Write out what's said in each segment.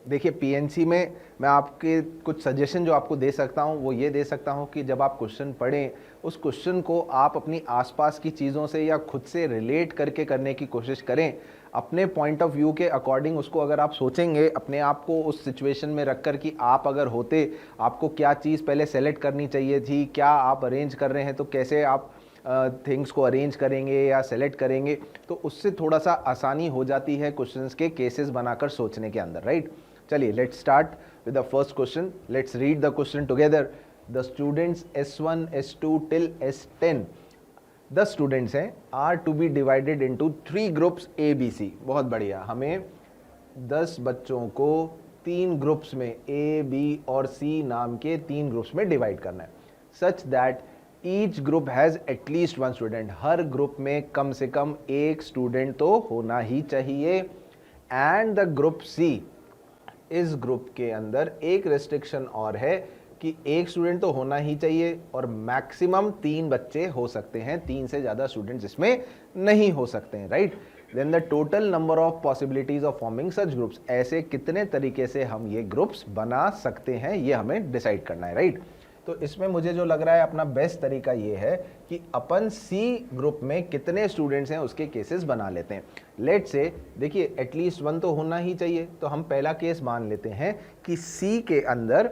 देखिए पीएनसी में मैं आपके कुछ सजेशन जो आपको दे सकता हूँ वो ये दे सकता हूँ कि जब आप क्वेश्चन पढ़ें उस क्वेश्चन को आप अपनी आसपास की चीज़ों से या खुद से रिलेट करके करने की कोशिश करें। अपने पॉइंट ऑफ व्यू के अकॉर्डिंग उसको अगर आप सोचेंगे, अपने आप को उस सिचुएशन में रख कर कि आप अगर होते, आपको क्या चीज़ पहले सेलेक्ट करनी चाहिए थी, क्या आप अरेंज कर रहे हैं तो कैसे आप थिंग्स को अरेंज करेंगे या सेलेक्ट करेंगे, तो उससे थोड़ा सा आसानी हो जाती है क्वेश्चंस के केसेस बनाकर सोचने के अंदर, राइट। चलिए let's start with the first question. Let's read the question together. The students S1 S2 till S10, 10 students हैं, are to be divided into 3 groups ABC। बहुत बढ़िया, हमें 10 बच्चों को 3 ग्रुप्स में A, B और C नाम के 3 ग्रुप्स में डिवाइड करना है। Such that each group has at least 1 student, her group में कम से कम एक स्टूडेंट तो होना ही चाहिए। एंड द ग्रुप C, इस ग्रुप के अंदर एक रेस्ट्रिक्शन और है कि एक स्टूडेंट तो होना ही चाहिए और मैक्सिमम 3 बच्चे हो सकते हैं, 3 से ज़्यादा स्टूडेंट्स इसमें नहीं हो सकते हैं, right. Then the total number of possibilities of forming such groups, ऐसे कितने तरीके से हम ये ग्रुप्स बना सकते हैं ये हमें डिसाइड करना है, राइट। तो इसमें मुझे जो लग रहा है अपना बेस्ट तरीका ये है कि अपन C ग्रुप में कितने स्टूडेंट्स हैं उसके केसेस बना लेते हैं। लेट से देखिए एटलीस्ट 1 तो होना ही चाहिए, तो हम पहला केस मान लेते हैं कि C के अंदर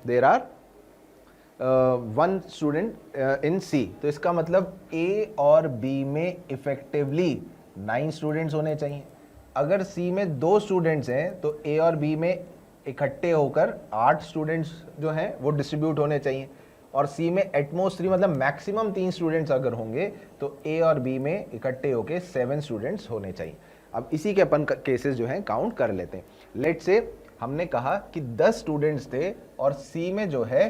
there are 1 student in C, तो इसका मतलब A और B में इफेक्टिवली 9 स्टूडेंट्स होने चाहिए। अगर C में 2 स्टूडेंट्स हैं तो A और B में इकट्ठे होकर 8 स्टूडेंट्स जो हैं वो डिस्ट्रीब्यूट होने चाहिए, और C में एटमोस्ट 3 मतलब मैक्सिमम 3 स्टूडेंट्स अगर होंगे तो A और B में इकट्ठे होकर 7 स्टूडेंट्स होने चाहिए। अब इसी के अपन केसेस जो हैं काउंट कर लेते हैं। लेट से हमने कहा कि 10 स्टूडेंट्स थे और C में जो है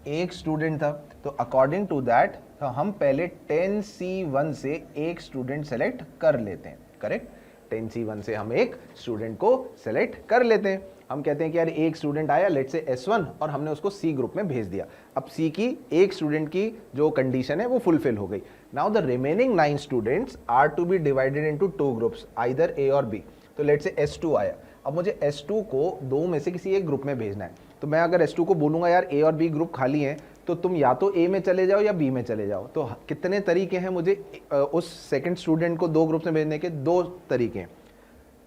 एक स्टूडेंट था, तो अकॉर्डिंग टू दैट हम पहले 10C1 से एक स्टूडेंट सेलेक्ट कर लेते हैं, करेक्ट। 10C1 से हम एक स्टूडेंट को सेलेक्ट कर लेते हैं। हम कहते हैं कि यार एक स्टूडेंट आया लेट से S1 और हमने उसको C ग्रुप में भेज दिया। अब C की एक स्टूडेंट की जो कंडीशन है वो फुलफिल हो गई। Now the remaining 9 students are to be divided into 2 groups, either A और B। तो लेट से S2 आया, अब मुझे S2 को 2 में से किसी एक ग्रुप में भेजना है। तो मैं अगर S2 को बोलूंगा यार A और B ग्रुप खाली हैं, तो तुम या तो A में चले जाओ या B में चले जाओ। तो कितने तरीके हैं मुझे उस सेकंड स्टूडेंट को 2 ग्रुप्स में भेजने के? 2 तरीके हैं।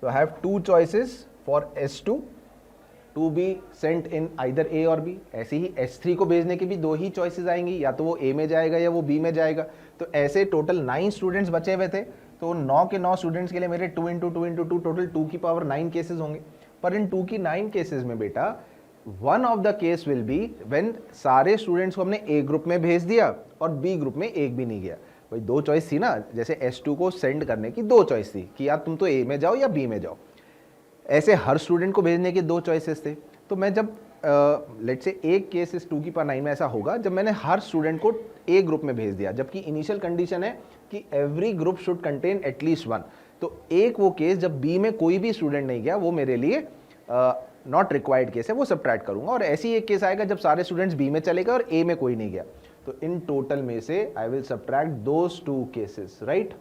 तो I have 2 choices for S2 to be sent in either A और B। ऐसे ही S3 को भेजने की भी 2 ही चॉइसेस आएंगी, या तो वो A में जाएगा या वो B में जाएगा। तो ऐसे टोटल 9 स्टूडेंट्स बचे हुए थे, तो 9 के 9 स्टूडेंट्स के लिए मेरे 2 इंटू 2 इंटू 2 टोटल 2 की पावर 9 केसेस होंगे। पर इन 2 की 9 केसेस में बेटा one of the case will be when सारे स्टूडेंट्स को हमने A ग्रुप में भेज दिया और B ग्रुप में एक भी नहीं गया। भाई 2 चॉइस थी ना, जैसे S2 को सेंड करने की 2 चॉइस थी कि यार तुम तो A में जाओ या B में जाओ। ऐसे हर स्टूडेंट को भेजने के 2 चॉइसेस थे। तो मैं जब लेट से एक केस इस 2 की पावर 9 में ऐसा होगा जब मैंने हर स्टूडेंट को A ग्रुप में भेज दिया, जबकि इनिशियल कंडीशन है कि every group should contain at least 1। तो एक वो केस जब B में कोई भी स्टूडेंट नहीं गया, वो मेरे लिए नॉट रिक्वायर्ड केस है, वो सब्ट्रैक्ट करूंगा। और ऐसी एक केस आएगा जब सारे स्टूडेंट्स B में चले गए और A में कोई नहीं गया। तो इन टोटल में से आई will subtract those 2 cases, right.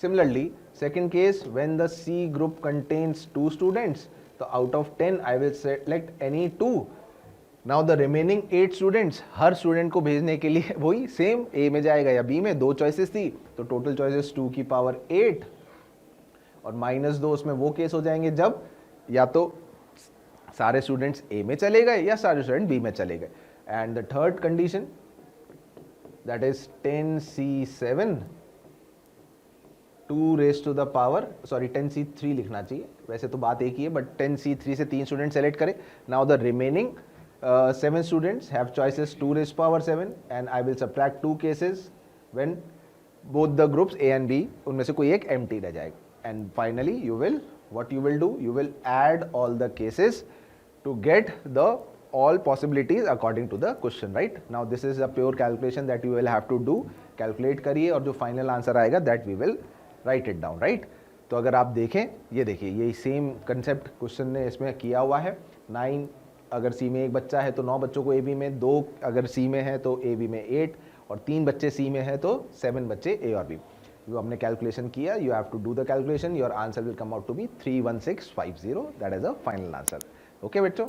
Similarly, second case, when the C group contains 2 students, so out of 10 I will select any 2. Now the remaining 8 students, her student को भेजने के लिए वही सेम A में जाएगा या B में। 2 चॉइसेस थी, तो टोटल चॉइसेस 2 की पावर 8 और -2 उसमें वो केस हो जाएंगे जब या तो सारे स्टूडेंट्स A में चले गए या सारे स्टूडेंट B में चले गए। And the third condition that is 10C7 2 raise to the power 10C3 लिखना चाहिए, वैसे तो बात एक ही है, बट 10C3 से 3 स्टूडेंट सेलेक्ट करें। Now the remaining 7 students have choices 2 raise power 7 and I will subtract 2 cases when both the groups A and B, उनमें से कोई एक एम्प्टी रह जाएगा। And finally you will what you will do, you will add all the cases to get the all possibilities according to the question, right? Now this is a pure calculation that you will have to do, calculate करिए और जो final answer आएगा that we will write it down, right? तो अगर आप देखें, ये देखिए यही सेम कंसेप्ट क्वेश्चन ने इसमें किया हुआ है। 9 अगर C में एक बच्चा है तो 9 बच्चों को A B में, 2 अगर C में है तो A B में 8 और 3 बच्चे C में है तो 7 बच्चे A और B। जो हमने कैलकुलेशन किया, you have to do the calculation, your answer will come out to be 31650, that is a final answer. Okay बच्चों,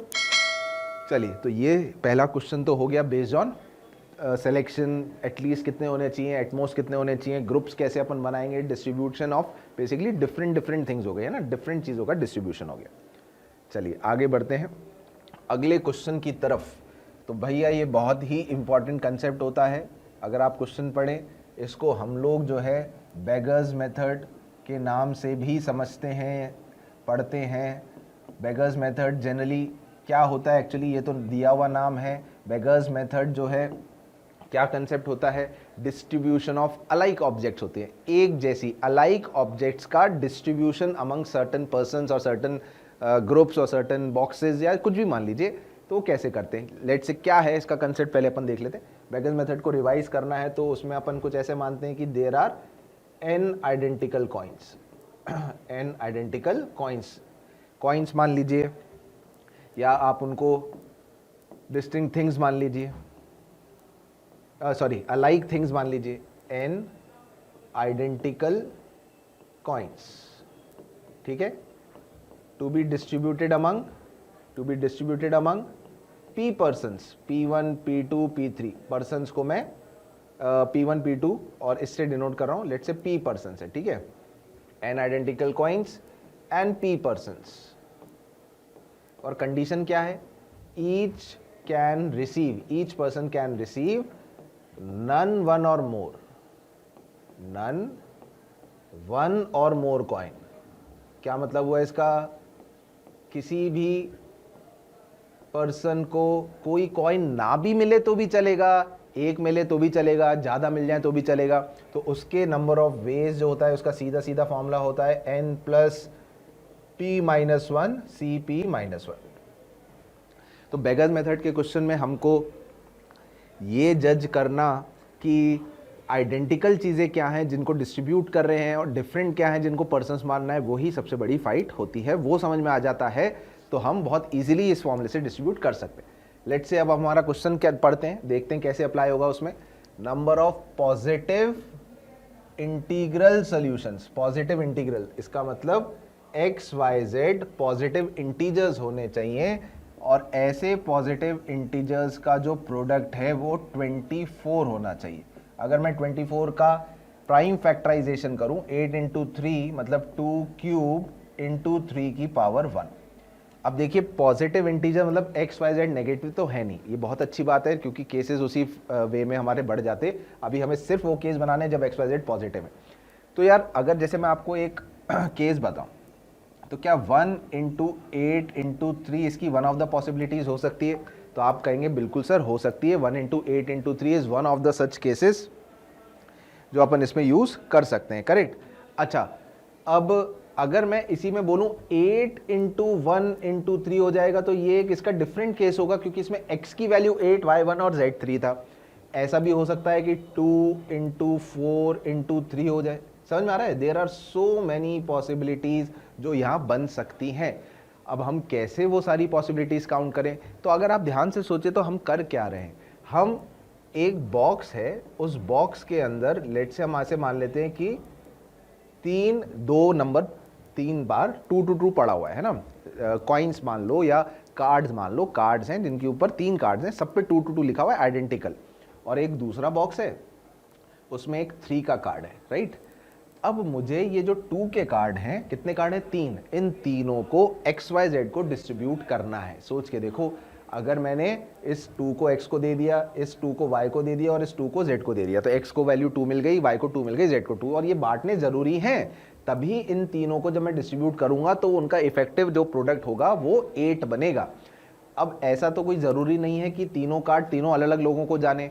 चलिए तो ये पहला क्वेश्चन तो हो गया बेस्ड ऑन सिलेक्शन, एटलीस्ट कितने होने चाहिए, एटमोस्ट कितने होने चाहिए, ग्रुप्स कैसे अपन बनाएंगे, distribution of basically different things हो गए है ना, डिफरेंट चीज़ों का डिस्ट्रीब्यूशन हो गया। चलिए आगे बढ़ते हैं अगले क्वेश्चन की तरफ। तो भैया ये बहुत ही इंपॉर्टेंट कंसेप्ट होता है, अगर आप क्वेश्चन पढ़ें इसको हम लोग जो है बेगर्स मेथड के नाम से भी समझते हैं, पढ़ते हैं। बेगर्स मेथड जनरली क्या होता है, एक्चुअली ये तो दिया हुआ नाम है। बेगर्स मेथड जो है क्या कंसेप्ट होता है, डिस्ट्रीब्यूशन ऑफ अलाइक ऑब्जेक्ट्स होते हैं, एक जैसी अलाइक ऑब्जेक्ट्स का डिस्ट्रीब्यूशन अमंग सर्टन पर्सन्स और सर्टन ग्रुप्स और सर्टन बॉक्सेस या कुछ भी मान लीजिए, तो कैसे करते हैं। लेट्स से क्या है इसका कंसेप्ट पहले अपन देख लेते हैं। बेगर्स मेथड को रिवाइज करना है तो उसमें अपन कुछ ऐसे मानते हैं कि there are n identical coins, n identical coins मान लीजिए, या आप उनको डिस्टिंक्ट थिंग्स मान लीजिए, सॉरी अलाइक थिंग्स मान लीजिए, n आइडेंटिकल कॉइन्स, ठीक है, to be distributed among p persons, p1 p2 p3 persons को मैं p1 p2 और इससे डिनोट कर रहा हूं, लेट्स से p पर्सन्स है, ठीक है, n identical coins and p persons, और कंडीशन क्या है, each person can receive none one or more coin. क्या मतलब हुआ इसका, किसी भी पर्सन को कोई कॉइन ना भी मिले तो भी चलेगा, एक मिले तो भी चलेगा, ज़्यादा मिल जाए तो भी चलेगा, तो उसके नंबर ऑफ वेज जो होता है उसका सीधा सीधा फॉर्मूला होता है n plus p minus one C P minus one. तो बेगर्स मेथड के क्वेश्चन में हमको ये जज करना कि आइडेंटिकल चीज़ें क्या हैं जिनको डिस्ट्रीब्यूट कर रहे हैं और डिफरेंट क्या हैं जिनको पर्सन्स मानना है, वही सबसे बड़ी फाइट होती है। वो समझ में आ जाता है तो हम बहुत इजीली इस फॉर्मूले से डिस्ट्रीब्यूट कर सकते हैं। लेट्स से अब हमारा क्वेश्चन क्या पढ़ते हैं, देखते हैं कैसे अप्लाई होगा उसमें। Number of positive integral solutions, positive integral इसका मतलब X Y Z positive integers होने चाहिए, और ऐसे पॉजिटिव इंटीजर्स का जो प्रोडक्ट है वो 24 होना चाहिए। अगर मैं 24 का प्राइम फैक्टराइजेशन करूं 8 इंटू 3 मतलब 2 क्यूब इंटू 3 की पावर 1। अब देखिए पॉजिटिव इंटीजर मतलब एक्स वाई जेड नेगेटिव तो है नहीं, ये बहुत अच्छी बात है क्योंकि केसेस उसी वे में हमारे बढ़ जाते। अभी हमें सिर्फ वो केस बनाने जब एक्स वाई जेड पॉजिटिव है। तो यार अगर जैसे मैं आपको एक केस बताऊं तो क्या 1 इंटू 8 इंटू 3 इसकी वन ऑफ द पॉसिबिलिटीज हो सकती है, तो आप कहेंगे बिल्कुल सर हो सकती है, 1 into 8 into 3 is one of the such cases जो अपन इसमें यूज कर सकते हैं, करेक्ट। अच्छा अब अगर मैं इसी में बोलूं 8 इंटू 1 इंटू 3 हो जाएगा तो ये एक इसका डिफरेंट केस होगा क्योंकि इसमें x की वैल्यू 8 y1 और z3 था। ऐसा भी हो सकता है कि 2 इंटू 4 इंटू 3 हो जाए, समझ में आ रहा है। There are so many possibilities जो यहाँ बन सकती हैं। अब हम कैसे वो सारी पॉसिबिलिटीज काउंट करें, तो अगर आप ध्यान से सोचे तो हम कर क्या रहे हैं, हम एक बॉक्स है, उस बॉक्स के अंदर लेट से हम ऐसे मान लेते हैं कि 3 बार 2 2 2 पड़ा हुआ है ना, कॉइन्स मान लो या कार्ड्स मान लो, कार्ड्स हैं जिनके ऊपर 3 कार्ड्स हैं, सब पे 2 2 2 लिखा हुआ है आइडेंटिकल, और एक दूसरा बॉक्स है उसमें एक 3 का कार्ड है, राइट। अब मुझे ये जो 2 के कार्ड हैं, कितने कार्ड हैं 3, इन तीनों को एक्स वाई जेड को डिस्ट्रीब्यूट करना है। सोच के देखो, अगर मैंने इस 2 को x को दे दिया, इस 2 को y को दे दिया और इस 2 को z को दे दिया, तो x को वैल्यू 2 मिल गई, y को 2 मिल गई, z को 2, और ये बांटने जरूरी हैं, तभी इन तीनों को जब मैं डिस्ट्रीब्यूट करूंगा तो उनका इफेक्टिव जो प्रोडक्ट होगा वो 8 बनेगा। अब ऐसा तो कोई जरूरी नहीं है कि तीनों कार्ड तीनों अलग अलग लोगों को जाने,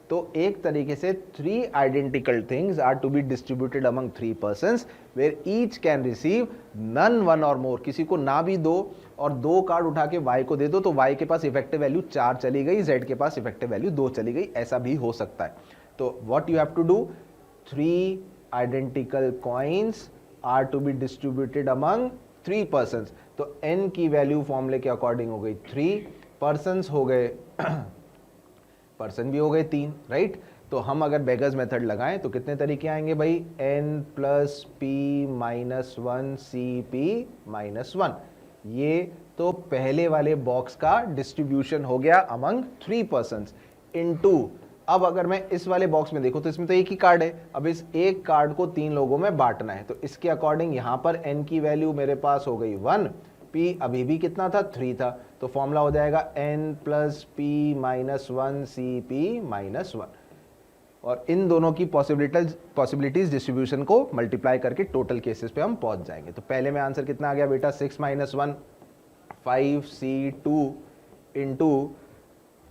तो एक तरीके से 3 identical things are to be distributed among 3 persons where each can receive none one और मोर, किसी को ना भी दो और 2 कार्ड उठा के y को दे दो तो y के पास इफेक्टिव वैल्यू 4 चली गई, z के पास इफेक्टिव वैल्यू 2 चली गई, ऐसा भी हो सकता है। तो what you have to do, 3 identical coins are to be distributed among 3 persons, तो n की वैल्यू फॉर्मूले के अकॉर्डिंग हो गई 3, पर्सन्स हो गए पर्सन भी हो गए 3, राइट। तो हम अगर बेगर्स मेथड लगाएं तो कितने तरीके आएंगे भाई, n plus P minus one C P minus one. ये तो पहले वाले बॉक्स का डिस्ट्रीब्यूशन हो गया अमंग 3 पर्सन्स इनटू, अब अगर मैं इस वाले बॉक्स में देखूं तो इसमें तो एक ही कार्ड है, अब इस एक कार्ड को 3 लोगों में बांटना है, तो इसके अकॉर्डिंग यहां पर n की वैल्यू मेरे पास हो गई 1, p अभी भी कितना था, 3 था, तो फॉर्मूला हो जाएगा n plus P minus one C P minus one. और इन दोनों की पॉसिबिलिटीज डिस्ट्रीब्यूशन को मल्टीप्लाई करके टोटल केसेस पे हम पहुंच जाएंगे। तो पहले में आंसर कितना आ गया बेटा, 6 minus one 5c2 into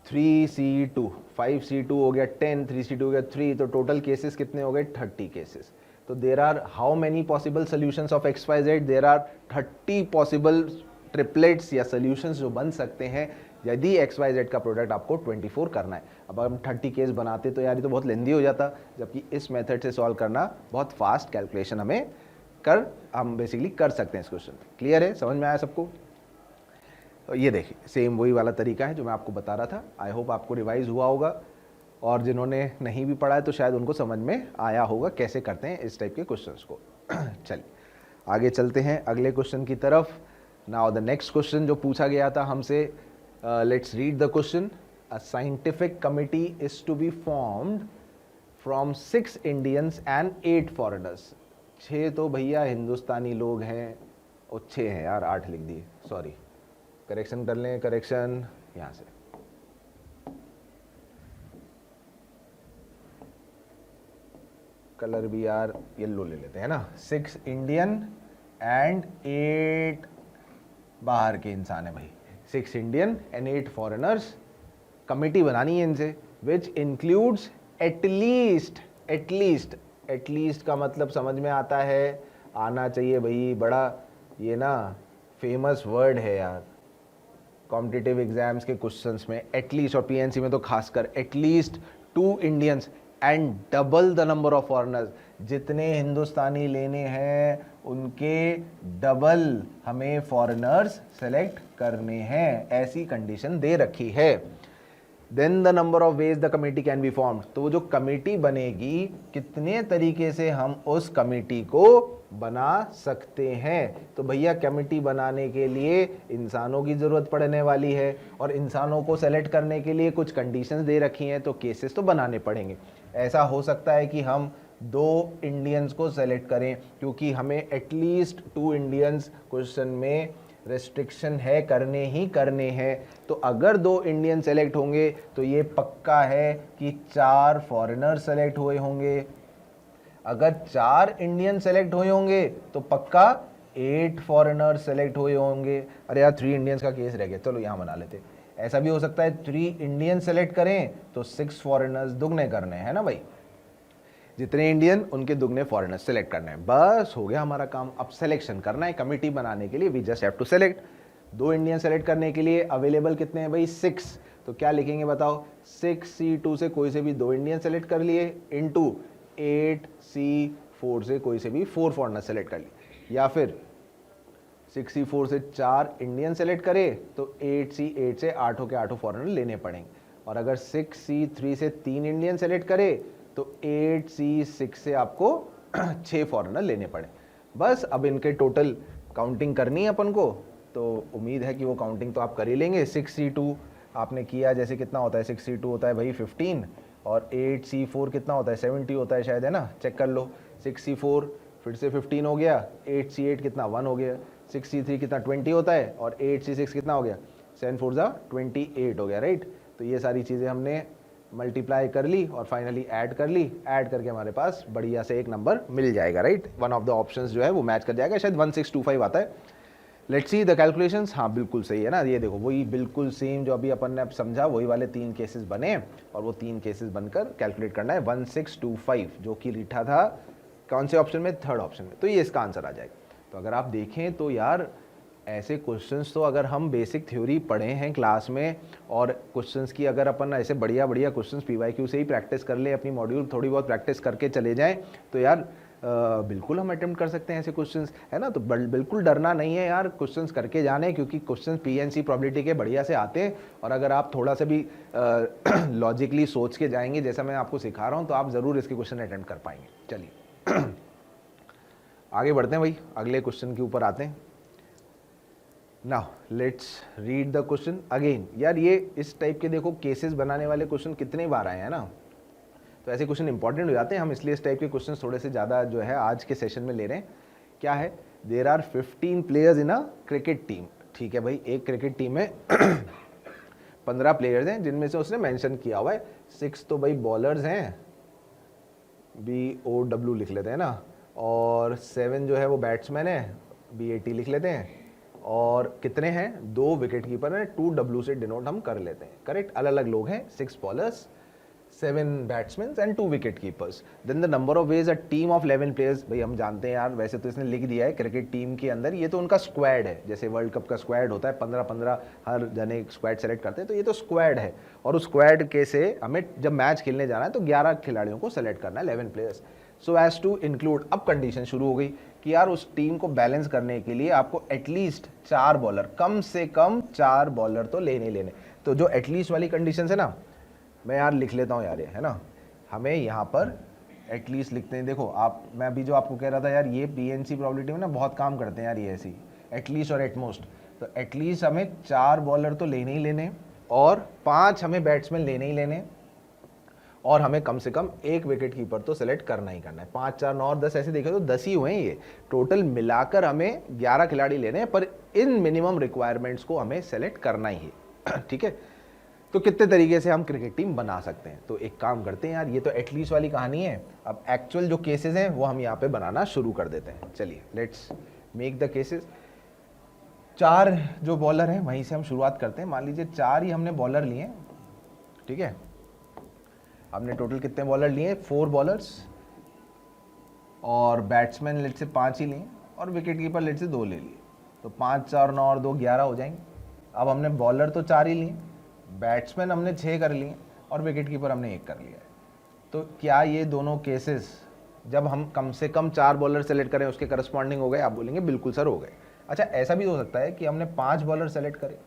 3c2, 5c2 हो गया 10, 3c2 हो गया 3, तो टोटल केसेस कितने हो गए, 30 केसेस। तो there are how many possible solutions of XYZ, there are 30 possible triplets या सोल्यूशंस जो बन सकते हैं यदि XYZ का प्रोडक्ट आपको 24 करना है। अब हम 30 केस बनाते तो यार ये तो बहुत लेंदी हो जाता, जबकि इस मेथड से सॉल्व करना बहुत फास्ट कैलकुलेशन हम बेसिकली कर सकते हैं इस क्वेश्चन। क्लियर है, समझ में आया सबको? तो ये देखिए सेम वही वाला तरीका है जो मैं आपको बता रहा था। आई होप आपको रिवाइज हुआ होगा, और जिन्होंने नहीं भी पढ़ा है तो शायद उनको समझ में आया होगा कैसे करते हैं इस टाइप के क्वेश्चंस को। चलिए आगे चलते हैं अगले क्वेश्चन की तरफ। नाउ द नेक्स्ट क्वेश्चन जो पूछा गया था हमसे, let's read the question. A scientific committee is to be formed from 6 Indians and 8 foreigners. 6 तो भैया हिंदुस्तानी लोग हैं, और 6 हैं यार, 8 लिख दिए, सॉरी, करेक्शन कर लें, करेक्शन यहाँ से। कलर भी यार येलो ले लेते हैं ना। 6 इंडियन एंड 8 बाहर के इंसान है भाई, 6 इंडियन एंड 8 फॉरेनर्स। कमिटी बनानी है इनसे, विच इंक्लूड्स एटलीस्ट का मतलब समझ में आता है, आना चाहिए भाई, बड़ा ये ना फेमस वर्ड है यार कॉम्पिटिटिव एग्जाम्स के क्वेश्चंस में, एटलीस्ट, और पीएनसी में तो खासकर, at least 2 Indians and double the number of foreigners. जितने हिंदुस्तानी लेने हैं उनके डबल हमें फॉरेनर्स सेलेक्ट करने हैं, ऐसी कंडीशन दे रखी है। Then the number of ways the committee can be formed, तो वो जो कमेटी बनेगी कितने तरीके से हम उस कमेटी को बना सकते हैं। तो भैया कमेटी बनाने के लिए इंसानों की ज़रूरत पड़ने वाली है, और इंसानों को सेलेक्ट करने के लिए कुछ कंडीशंस दे रखी हैं, तो केसेस तो बनाने पड़ेंगे। ऐसा हो सकता है कि हम 2 इंडियंस को सेलेक्ट करें, क्योंकि हमें एटलीस्ट 2 इंडियंस क्वेश्चन में रेस्ट्रिक्शन है, करने ही करने हैं। तो अगर 2 इंडियन सेलेक्ट होंगे तो ये पक्का है कि 4 फॉरेनर सेलेक्ट हुए होंगे। अगर 4 इंडियन सेलेक्ट हुए होंगे तो पक्का 8 फॉरेनर सेलेक्ट हुए होंगे। अरे यार 3 इंडियंस का केस रह गया, चलो यहाँ बना लेते। ऐसा भी हो सकता है 3 इंडियन सेलेक्ट करें तो 6 फॉरेनर्स, दुगने करने हैं ना भाई, जितने इंडियन उनके दुगने फॉरेनर्स सेलेक्ट करने हैं। बस हो गया हमारा काम। अब सिलेक्शन करना है कमिटी बनाने के लिए, we just have to select. 2 Indian select करने के लिए अवेलेबल कितने हैं भाई, 6, तो क्या लिखेंगे बताओ, 6C2 से कोई से भी 2 इंडियन सेलेक्ट कर लिए, इंटू 8C4 से कोई से भी 4 फॉरेनर सेलेक्ट कर लिए, या फिर 6C4 से 4 इंडियन सेलेक्ट करे तो 8C8 से 8 के 8 फॉरेनर लेने पड़ेंगे। और अगर 6C3 से 3 इंडियन सेलेक्ट करे तो 8C6 से आपको 6 फॉरेनर लेने पड़े। बस अब इनके टोटल काउंटिंग करनी है अपन को, तो उम्मीद है कि वो काउंटिंग तो आप कर ही लेंगे। 6C2 आपने किया, जैसे कितना होता है, 6C2 होता है भाई 15, और 8C4 कितना होता है, 70 होता है शायद, है ना, चेक कर लो। 6C4 फिर से 15 हो गया, 8C8 कितना 1 हो गया, 6C3 कितना 20 होता है, और 8C6 कितना हो गया, 7 4 28 हो गया, राइट। तो ये सारी चीज़ें हमने मल्टीप्लाई कर ली और फाइनली ऐड कर ली, ऐड करके हमारे पास बढ़िया से एक नंबर मिल जाएगा, right. One of the options जो है वो मैच कर जाएगा, शायद 1625 आता है। Let's see the calculations. हाँ बिल्कुल सही है ना, ये देखो वही बिल्कुल सेम जो अभी अपन ने समझा, वही वाले 3 केसेस बने, और वो 3 केसेस बनकर कैलकुलेट करना है 1625, जो कि लिखा था कौन से ऑप्शन में, 3rd ऑप्शन में, तो ये इसका आंसर आ जाएगा। तो अगर आप देखें तो यार ऐसे क्वेश्चंस तो अगर हम बेसिक थ्योरी पढ़े हैं क्लास में, और क्वेश्चंस की अगर अपन ऐसे बढ़िया बढ़िया क्वेश्चंस PYQ से ही प्रैक्टिस कर ले, अपनी मॉड्यूल थोड़ी बहुत प्रैक्टिस करके चले जाएं, तो यार बिल्कुल हम अटेम्प्ट कर सकते हैं ऐसे क्वेश्चंस, है ना। तो बिल्कुल डरना नहीं है यार, क्वेश्चंस करके जाने, क्योंकि क्वेश्चंस पीएनसी प्रोबेबिलिटी के बढ़िया से आते हैं। और अगर आप थोड़ा सा भी लॉजिकली सोच के जाएंगे जैसा मैं आपको सिखा रहा हूँ, तो आप ज़रूर इसके क्वेश्चन अटेम्प्ट कर पाएंगे। चलिए आगे बढ़ते हैं भाई, अगले क्वेश्चन के ऊपर आते हैं। Now let's read the question again. यार ये इस टाइप के देखो केसेस बनाने वाले क्वेश्चन कितने बार आए हैं ना, तो ऐसे क्वेश्चन इंपॉर्टेंट हो जाते हैं। हम इसलिए इस टाइप के क्वेश्चन थोड़े से ज़्यादा जो है आज के सेशन में ले रहे हैं। क्या है, there are 15 players in a cricket team. ठीक है भाई, एक क्रिकेट टीम में 15 प्लेयर्स हैं, जिनमें से उसने मेंशन किया हुआ है 6 तो भाई बॉलर्स हैं, BOW लिख लेते हैं ना, और 7 जो है वो बैट्समैन है, BAT लिख लेते हैं, और कितने हैं, 2 विकेट कीपर हैं, 2W से डिनोट हम कर लेते हैं। करेक्ट, अलग अलग लोग हैं, 6 bowlers, 7 batsman and 2 wicket keepers. Then the number of ways a team of 11 players. भाई हम जानते हैं यार, वैसे तो इसने लिख दिया है क्रिकेट टीम के अंदर, ये तो उनका स्क्वाड है, जैसे वर्ल्ड कप का स्क्वाड होता है, 15-15 हर जने स्क्वाड सेलेक्ट करते हैं, तो ये तो स्क्वाड है। और उस स्क्वाड के से हमें जब मैच खेलने जाना है तो 11 खिलाड़ियों को सेलेक्ट करना है, 11 players, so as to include. अब कंडीशन शुरू हो गई कि यार उस टीम को बैलेंस करने के लिए आपको एटलीस्ट 4 बॉलर, कम से कम 4 बॉलर तो लेने लेने। तो जो एटलीस्ट वाली कंडीशन है ना, मैं यार लिख लेता हूँ यार, ये है ना, हमें यहाँ पर एटलीस्ट लिखते हैं। देखो आप, मैं अभी जो आपको कह रहा था यार, ये पीएनसी प्रोबेबिलिटी में ना बहुत काम करते हैं यार ये ऐसी, एटलीस्ट और एटमोस्ट। तो एटलीस्ट हमें 4 बॉलर तो लेने ही लेने, और 5 हमें बैट्समैन लेने ही लेने, और हमें कम से कम 1 विकेट कीपर तो सेलेक्ट करना ही करना है। 5, 4, 9 और 10 ऐसे देखे तो 10 ही हुए हैं ये। टोटल मिलाकर हमें 11 खिलाड़ी लेने हैं, पर इन मिनिमम रिक्वायरमेंट्स को हमें सेलेक्ट करना ही है। ठीक है, तो कितने तरीके से हम क्रिकेट टीम बना सकते हैं, तो एक काम करते हैं यार, ये तो एटलीस्ट वाली कहानी है। अब एक्चुअल जो केसेस हैं वो हम यहाँ पे बनाना शुरू कर देते हैं। चलिए लेट्स मेक द केसेस। 4 जो बॉलर हैं वहीं से हम शुरुआत करते हैं। मान लीजिए 4 ही हमने बॉलर लिए, ठीक है। हमने टोटल कितने बॉलर लिए, 4 बॉलर्स, और बैट्समैन लेट से 5 ही लिए, और विकेट कीपर लेट से 2 ले लिए। तो 5, 4, 9 और 2 11 हो जाएंगे। अब हमने बॉलर तो 4 ही लिए, बैट्समैन हमने 6 कर लिए, और विकेट कीपर हमने 1 कर लिया है। तो क्या ये दोनों केसेस जब हम कम से कम 4 बॉलर सेलेक्ट करें उसके करस्पॉन्डिंग हो गए? आप बोलेंगे बिल्कुल सर हो गए। अच्छा, ऐसा भी हो सकता है कि हमने 5 बॉलर सेलेक्ट करे,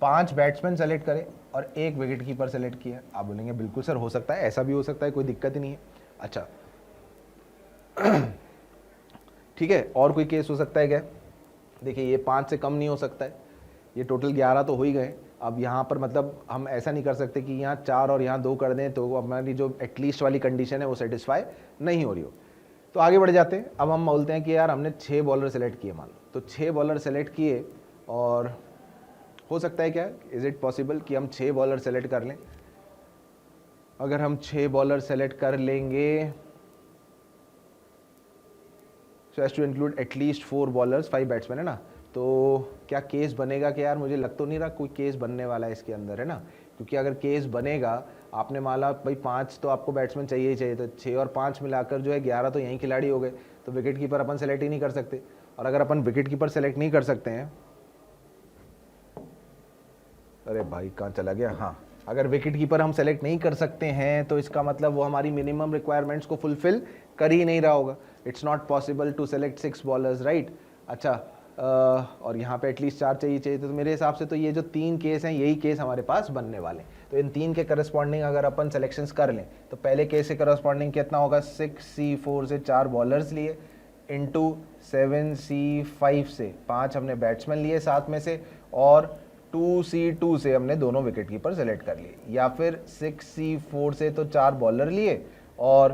5 बैट्समैन सेलेक्ट करे, और 1 विकेट कीपर सेलेक्ट किया। आप बोलेंगे बिल्कुल सर हो सकता है, ऐसा भी हो सकता है, कोई दिक्कत ही नहीं है। अच्छा ठीक है, और कोई केस हो सकता है क्या? देखिए ये 5 से कम नहीं हो सकता है, ये टोटल 11 तो हो ही गए। अब यहाँ पर मतलब हम ऐसा नहीं कर सकते कि यहाँ 4 और यहाँ 2 कर दें तो हमारी जो एटलीस्ट वाली कंडीशन है वो सेटिस्फाई नहीं हो रही हो। तो आगे बढ़ जाते हैं। अब हम बोलते हैं कि यार हमने 6 बॉलर सेलेक्ट किए, मान लो, तो 6 बॉलर सेलेक्ट किए, और हो सकता है क्या, इज़ इट पॉसिबल कि हम 6 बॉलर सेलेक्ट कर लें? अगर हम 6 बॉलर सेलेक्ट कर लेंगे, so as to include at least 4 bowlers, 5 batsman, है ना, तो क्या केस बनेगा कि यार? मुझे लग तो नहीं रहा कोई केस बनने वाला है इसके अंदर, है ना, क्योंकि अगर केस बनेगा, आपने माना भाई 5 तो आपको बैट्समैन चाहिए ही चाहिए, तो 6 और 5 मिलाकर जो है 11 तो यहीं खिलाड़ी हो गए, तो विकेट कीपर अपन सेलेक्ट ही नहीं कर सकते। और अगर अपन विकेट कीपर सेलेक्ट नहीं कर सकते हैं, अरे भाई कहाँ चला गया, हाँ, अगर विकेट कीपर हम सेलेक्ट नहीं कर सकते हैं तो इसका मतलब वो हमारी मिनिमम रिक्वायरमेंट्स को फुलफिल कर ही नहीं रहा होगा। It's not possible to select 6 bowlers, right. अच्छा, और यहाँ पे एटलीस्ट 4 चाहिए, तो मेरे हिसाब से तो ये जो 3 केस हैं यही केस हमारे पास बनने वाले। तो इन 3 के करस्पॉन्डिंग अगर अपन सेलेक्शंस कर लें, तो पहले केस से करस्पॉन्डिंग कितना होगा, 6C4 से 4 बॉलर्स लिए, इंटू 7C5 से 5 हमने बैट्समैन लिए 7 में से, और 2C2 से हमने दोनों विकेट कीपर सेलेक्ट कर लिए। या फिर 6C4 से तो 4 बॉलर लिए, और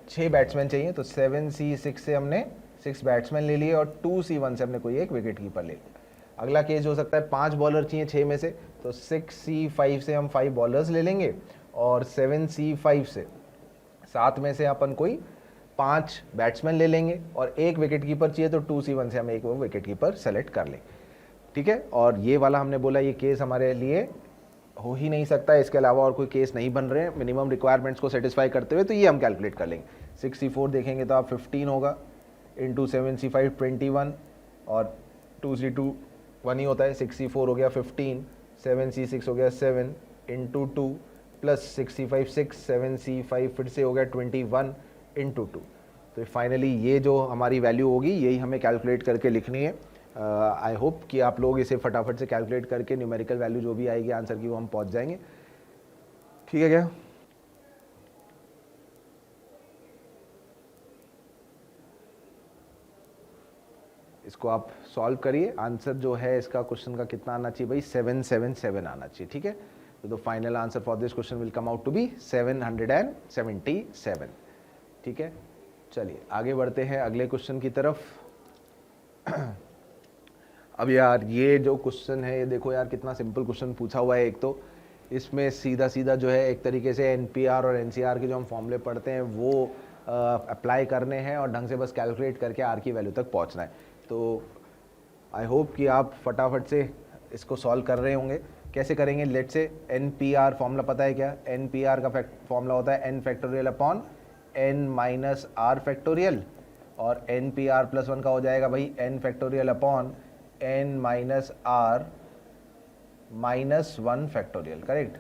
6 बैट्समैन चाहिए, तो 7C6 से हमने 6 बैट्समैन ले लिए, और 2C1 से हमने कोई 1 विकेट कीपर ले लिया। अगला केस हो सकता है 5 बॉलर चाहिए 6 में से, तो 6C5 से हम 5 बॉलर्स ले लेंगे, और 7C5 से 7 में से अपन कोई 5 बैट्समैन ले लेंगे, और 1 विकेट कीपर चाहिए, तो 2C1 से हम 1 विकेट कीपर सेलेक्ट कर लें। ठीक है, और ये वाला हमने बोला ये केस हमारे लिए हो ही नहीं सकता है, इसके अलावा और कोई केस नहीं बन रहे हैं मिनिमम रिक्वायरमेंट्स को सेटिस्फाई करते हुए, तो ये हम कैलकुलेट कर लेंगे। 6C4 देखेंगे तो आप 15 होगा, इंटू 7C5 21, और 2C2 1 ही होता है, 6C4 हो गया 15, 7C6 हो गया 7, इंटू 2, प्लस 6C5 6, 7C5 फिर से हो गया 21 इंटू 2। तो फाइनली ये जो हमारी वैल्यू होगी यही हमें कैलकुलेट करके लिखनी है। आई होप कि आप लोग इसे फटाफट से कैलकुलेट करके न्यूमेरिकल वैल्यू जो भी आएगी आंसर की वो हम पहुंच जाएंगे। ठीक है क्या? इसको आप सॉल्व करिए। आंसर जो है इसका क्वेश्चन का कितना आना चाहिए भाई? 777 आना चाहिए। ठीक है, तो the final answer for this question will come out to be 777। ठीक है, चलिए आगे बढ़ते हैं अगले क्वेश्चन की तरफ। अब यार ये जो क्वेश्चन है ये देखो यार कितना सिंपल क्वेश्चन पूछा हुआ है। एक तो इसमें सीधा सीधा जो है एक तरीके से एनपीआर और एनसीआर के जो हम फॉर्मूले पढ़ते हैं वो अप्लाई करने हैं और ढंग से बस कैलकुलेट करके आर की वैल्यू तक पहुंचना है। तो आई होप कि आप फटाफट से इसको सॉल्व कर रहे होंगे। कैसे करेंगे? लेट से एन पी आर फॉर्मूला पता है क्या? एन पी आर का फॉर्मूला होता है N factorial upon N minus R factorial, और एन पी आर प्लस 1 का हो जाएगा भाई N factorial upon N minus R minus 1 factorial. Correct.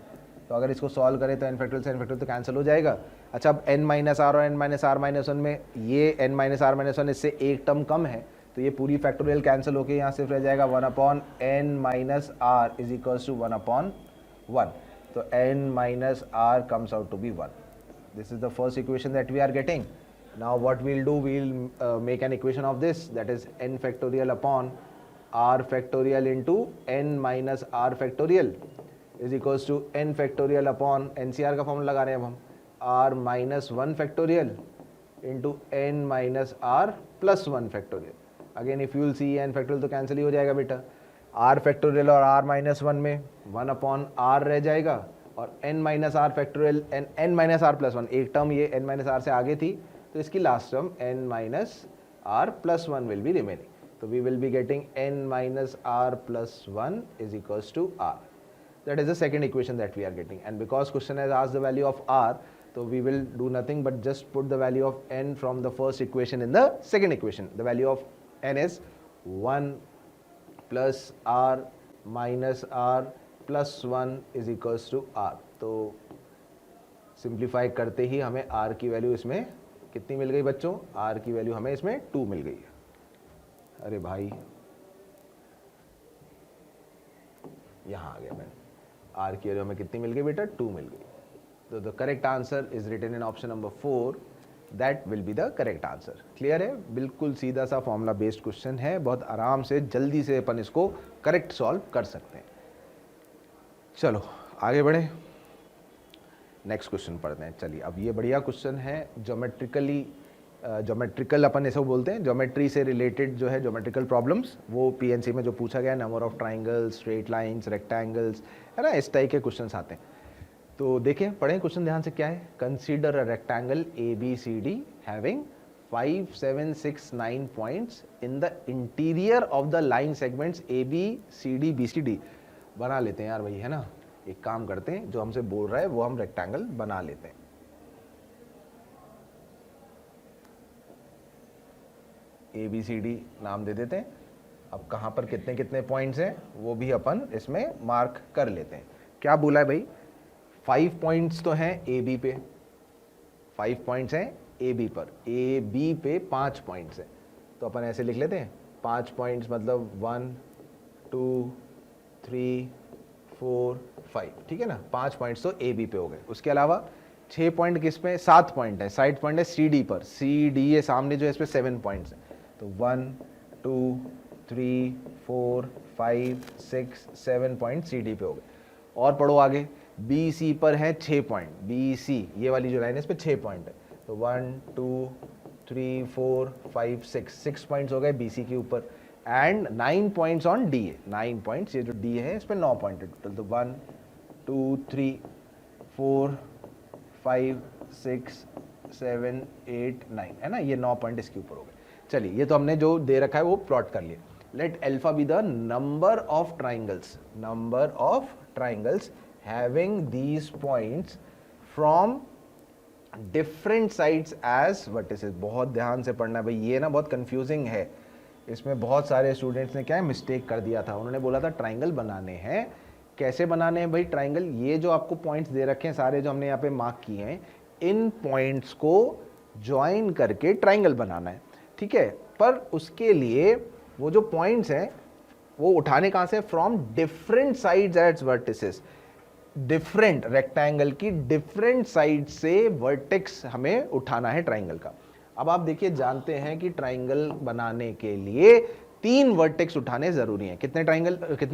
तो अगर इसको सॉल्व करें तो एन फैक्टोरियल से एन फैक्टोरियल तो कैंसिल हो जाएगा। अच्छा, अब एन माइनस आर और एन माइनस आर माइनस 1 में ये एन माइनस आर माइनस 1 इससे एक टर्म कम है, तो ये पूरी फैक्टोरियल कैंसिल होके यहाँ सिर्फ रह जाएगा 1 upon N minus R is equals to 1 upon 1। तो N minus R comes out to be 1। This is the first equation that we are getting. Now what we'll do, we'll make an equation of this that is N factorial upon R factorial into N minus R factorial is equals to N factorial upon NCR का formula लगा रहे हैं अब हम, R minus 1 factorial into N minus are plus 1 factorial. Again if you will see N factorial तो cancel ही हो जाएगा बेटा। आर फैक्टोरियल और आर माइनस 1 में 1 अपॉन आर रह जाएगा, और N minus R factorial N minus are plus 1, एक टर्म ये एन माइनस आर से आगे थी तो इसकी last term n minus are plus 1 will be remaining. तो we will be getting n minus are plus 1 is equals to r. That is the second equation that we are getting, and because question has asked the value of r, so we will do nothing but just put the value of n from the first equation in the second equation. The value of n is 1 plus r minus r plus 1 is equals to r. तो simplify करते ही हमें r की value इसमें कितनी मिल गई बच्चों? r की value हमें इसमें 2 मिल गई है। अरे भाई यहाँ आ गया मैंने, आर की वैल्यू हमें कितनी मिल गई बेटा? 2 मिल गई। तो the correct answer is written in option number 4, that will be the correct answer. Clear है? बिल्कुल सीधा सा फॉर्मूला बेस्ड क्वेश्चन है, बहुत आराम से जल्दी से अपन इसको करेक्ट सॉल्व कर सकते हैं। चलो आगे बढ़े, नेक्स्ट क्वेश्चन पढ़ते हैं। चलिए अब ये बढ़िया क्वेश्चन है, ज्योमेट्रिकल अपन ऐसा बोलते हैं, ज्योमेट्री से रिलेटेड जो है ज्योमेट्रिकल प्रॉब्लम्स, वो पीएनसी में जो पूछा गया, number of triangles, straight lines, rectangles, है ना, इस टाइप के क्वेश्चंस आते हैं। तो देखें, पढ़ें क्वेश्चन ध्यान से। क्या है? Consider a rectangle A B C D having 5, 7, 6, 9 points in the interior of the line segments A B C D B C D. बना लेते हैं यार भाई, है ना, एक काम करते हैं, जो हमसे बोल रहा है वो हम रेक्टेंगल बना लेते हैं। ए बी सी डी नाम दे देते हैं। अब कहाँ पर कितने कितने पॉइंट्स हैं वो भी अपन इसमें मार्क कर लेते हैं। क्या बोला है भाई? 5 पॉइंट्स तो हैं ए बी पे, 5 पॉइंट्स हैं ए बी पर, ए बी पे 5 पॉइंट्स हैं। तो अपन ऐसे लिख लेते हैं, 5 पॉइंट्स मतलब 1, 2, 3, 4, 5, ठीक है ना। 5 पॉइंट्स तो ए बी पे हो गए। उसके अलावा 6 पॉइंट किस पे? 7 पॉइंट है, साइड पॉइंट है सी डी पर, सी डी ये सामने जो है इस पे 7 पॉइंट्स हैं। तो 1, 2, 3, 4, 5, 6, 7 पॉइंट सी डी पे हो गए। और पढ़ो आगे, बी सी पर है 6 पॉइंट, बी सी ये वाली जो लाइन है इस पे 6 पॉइंट है। तो 1, 2, 3, 4, 5, 6 पॉइंट्स हो गए बी सी के ऊपर, एंड 9 पॉइंट्स ऑन डी है। 9 पॉइंट्स, ये जो डी है इस पे 9 पॉइंट है टोटल। तो 1, 2, 3, 4, 5, 6, 7, 8, 9, है ना, ये 9 पॉइंट इसके ऊपर हो गए। चलिए, ये तो हमने जो दे रखा है वो प्लॉट कर लिया। Let alpha be the number of triangles, number of triangles having these points from different sides as vertices. बहुत ध्यान से पढ़ना है भाई, ये ना बहुत कंफ्यूजिंग है। इसमें बहुत सारे स्टूडेंट्स ने क्या है, मिस्टेक कर दिया था। उन्होंने बोला था ट्राइंगल बनाने हैं। कैसे बनाने हैं भाई ट्राइंगल? ये जो आपको पॉइंट्स दे रखे हैं सारे, जो हमने यहाँ पे मार्क किए हैं, इन पॉइंट्स को ज्वाइन करके ट्राइंगल बनाना है, ठीक है। पर उसके लिए वो जो पॉइंट्स हैं वो उठाने कहाँ से, from different sides at vertices, different rectangle की डिफरेंट साइड से वर्टेक्स हमें उठाना है ट्राइंगल का। अब आप देखिए जानते हैं कि ट्राइंगल बनाने के लिए 3 वर्टेक्स उठाने जरूरी हैं। कितने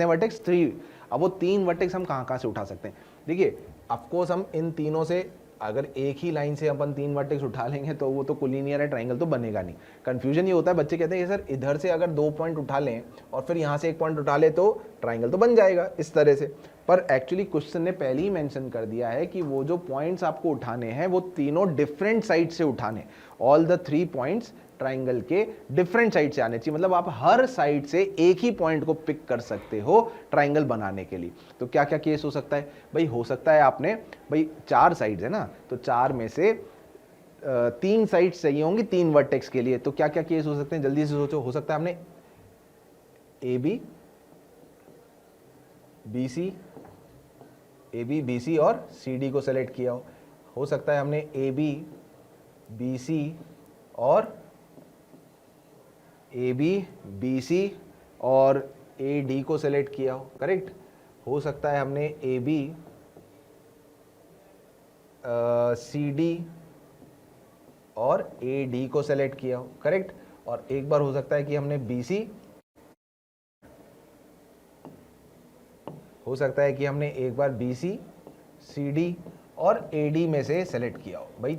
वर्टेक्स, 3। अब वो 3 वर्टेक्स हम कहाँ कहाँ से उठा सकते हैं, देखिए ऑफकोर्स हम इन तीनों से अगर एक ही लाइन से अपन 3 वर्टेक्स उठा लेंगे तो वो तो कोलिनियर है, ट्राइंगल तो बनेगा नहीं। कंफ्यूजन ये होता है, बच्चे कहते हैं सर इधर से अगर 2 पॉइंट उठा लें और फिर यहाँ से 1 पॉइंट उठा ले तो ट्राइंगल तो बन जाएगा इस तरह से। पर एक्चुअली क्वेश्चन ने पहले ही मेंशन कर दिया है कि वो जो पॉइंट्स आपको उठाने हैं वो तीनों डिफरेंट साइड से उठाने, ऑल द 3 पॉइंट्स ट्राइंगल के डिफरेंट साइड से आने चाहिए। मतलब आप हर साइड से एक ही पॉइंट को पिक कर सकते हो ट्राइंगल बनाने के लिए। तो क्या क्या केस हो सकता है भाई, हो सकता है आपने भाई 4 साइड्स है ना, तो 4 में से 3 साइड्स चाहिए होंगी 3 वर्टेक्स के लिए। तो क्या क्या केस हो सकते हैं, जल्दी से सोचो। हो सकता है आपने ए बी सी और सी डी को सेलेक्ट किया हो सकता है हमने ए बी सी और ए डी को सेलेक्ट किया हो, करेक्ट। हो सकता है हमने ए बी सी डी और ए डी को सेलेक्ट किया हो, करेक्ट। और एक बार हो सकता है कि हमने बी सी, हो सकता है कि हमने एक बार बी सी, सी डी और ए डी में से सेलेक्ट किया हो। भाई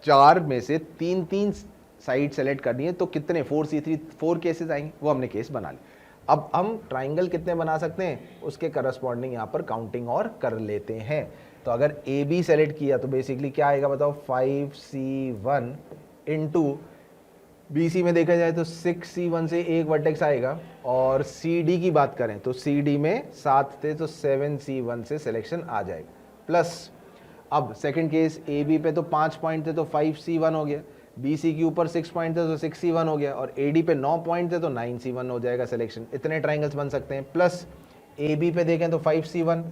4 में से 3 साइड सेलेक्ट करनी है तो कितने 4C3 4 केसेस आएंगे, वो हमने केस बना लिए। अब हम ट्राइंगल कितने बना सकते हैं उसके करस्पॉन्डिंग यहाँ पर काउंटिंग और कर लेते हैं। तो अगर ए बी सेलेक्ट किया तो बेसिकली क्या आएगा बताओ, 5C1 इंटू बी सी में देखा जाए तो 6C1 से एक वर्टेक्स आएगा, और सी डी की बात करें तो सी डी में 7 थे तो 7C1 से सिलेक्शन आ जाएगा, प्लस अब सेकंड केस ए बी पे तो 5 पॉइंट थे तो 5C1 हो गया, बी सी के ऊपर 6 पॉइंट थे तो 6C1 हो गया, और ए डी पे 9 पॉइंट थे तो 9C1 हो जाएगा सिलेक्शन। इतने ट्राइंगल्स बन सकते हैं। प्लस ए बी पे देखें तो 5C1,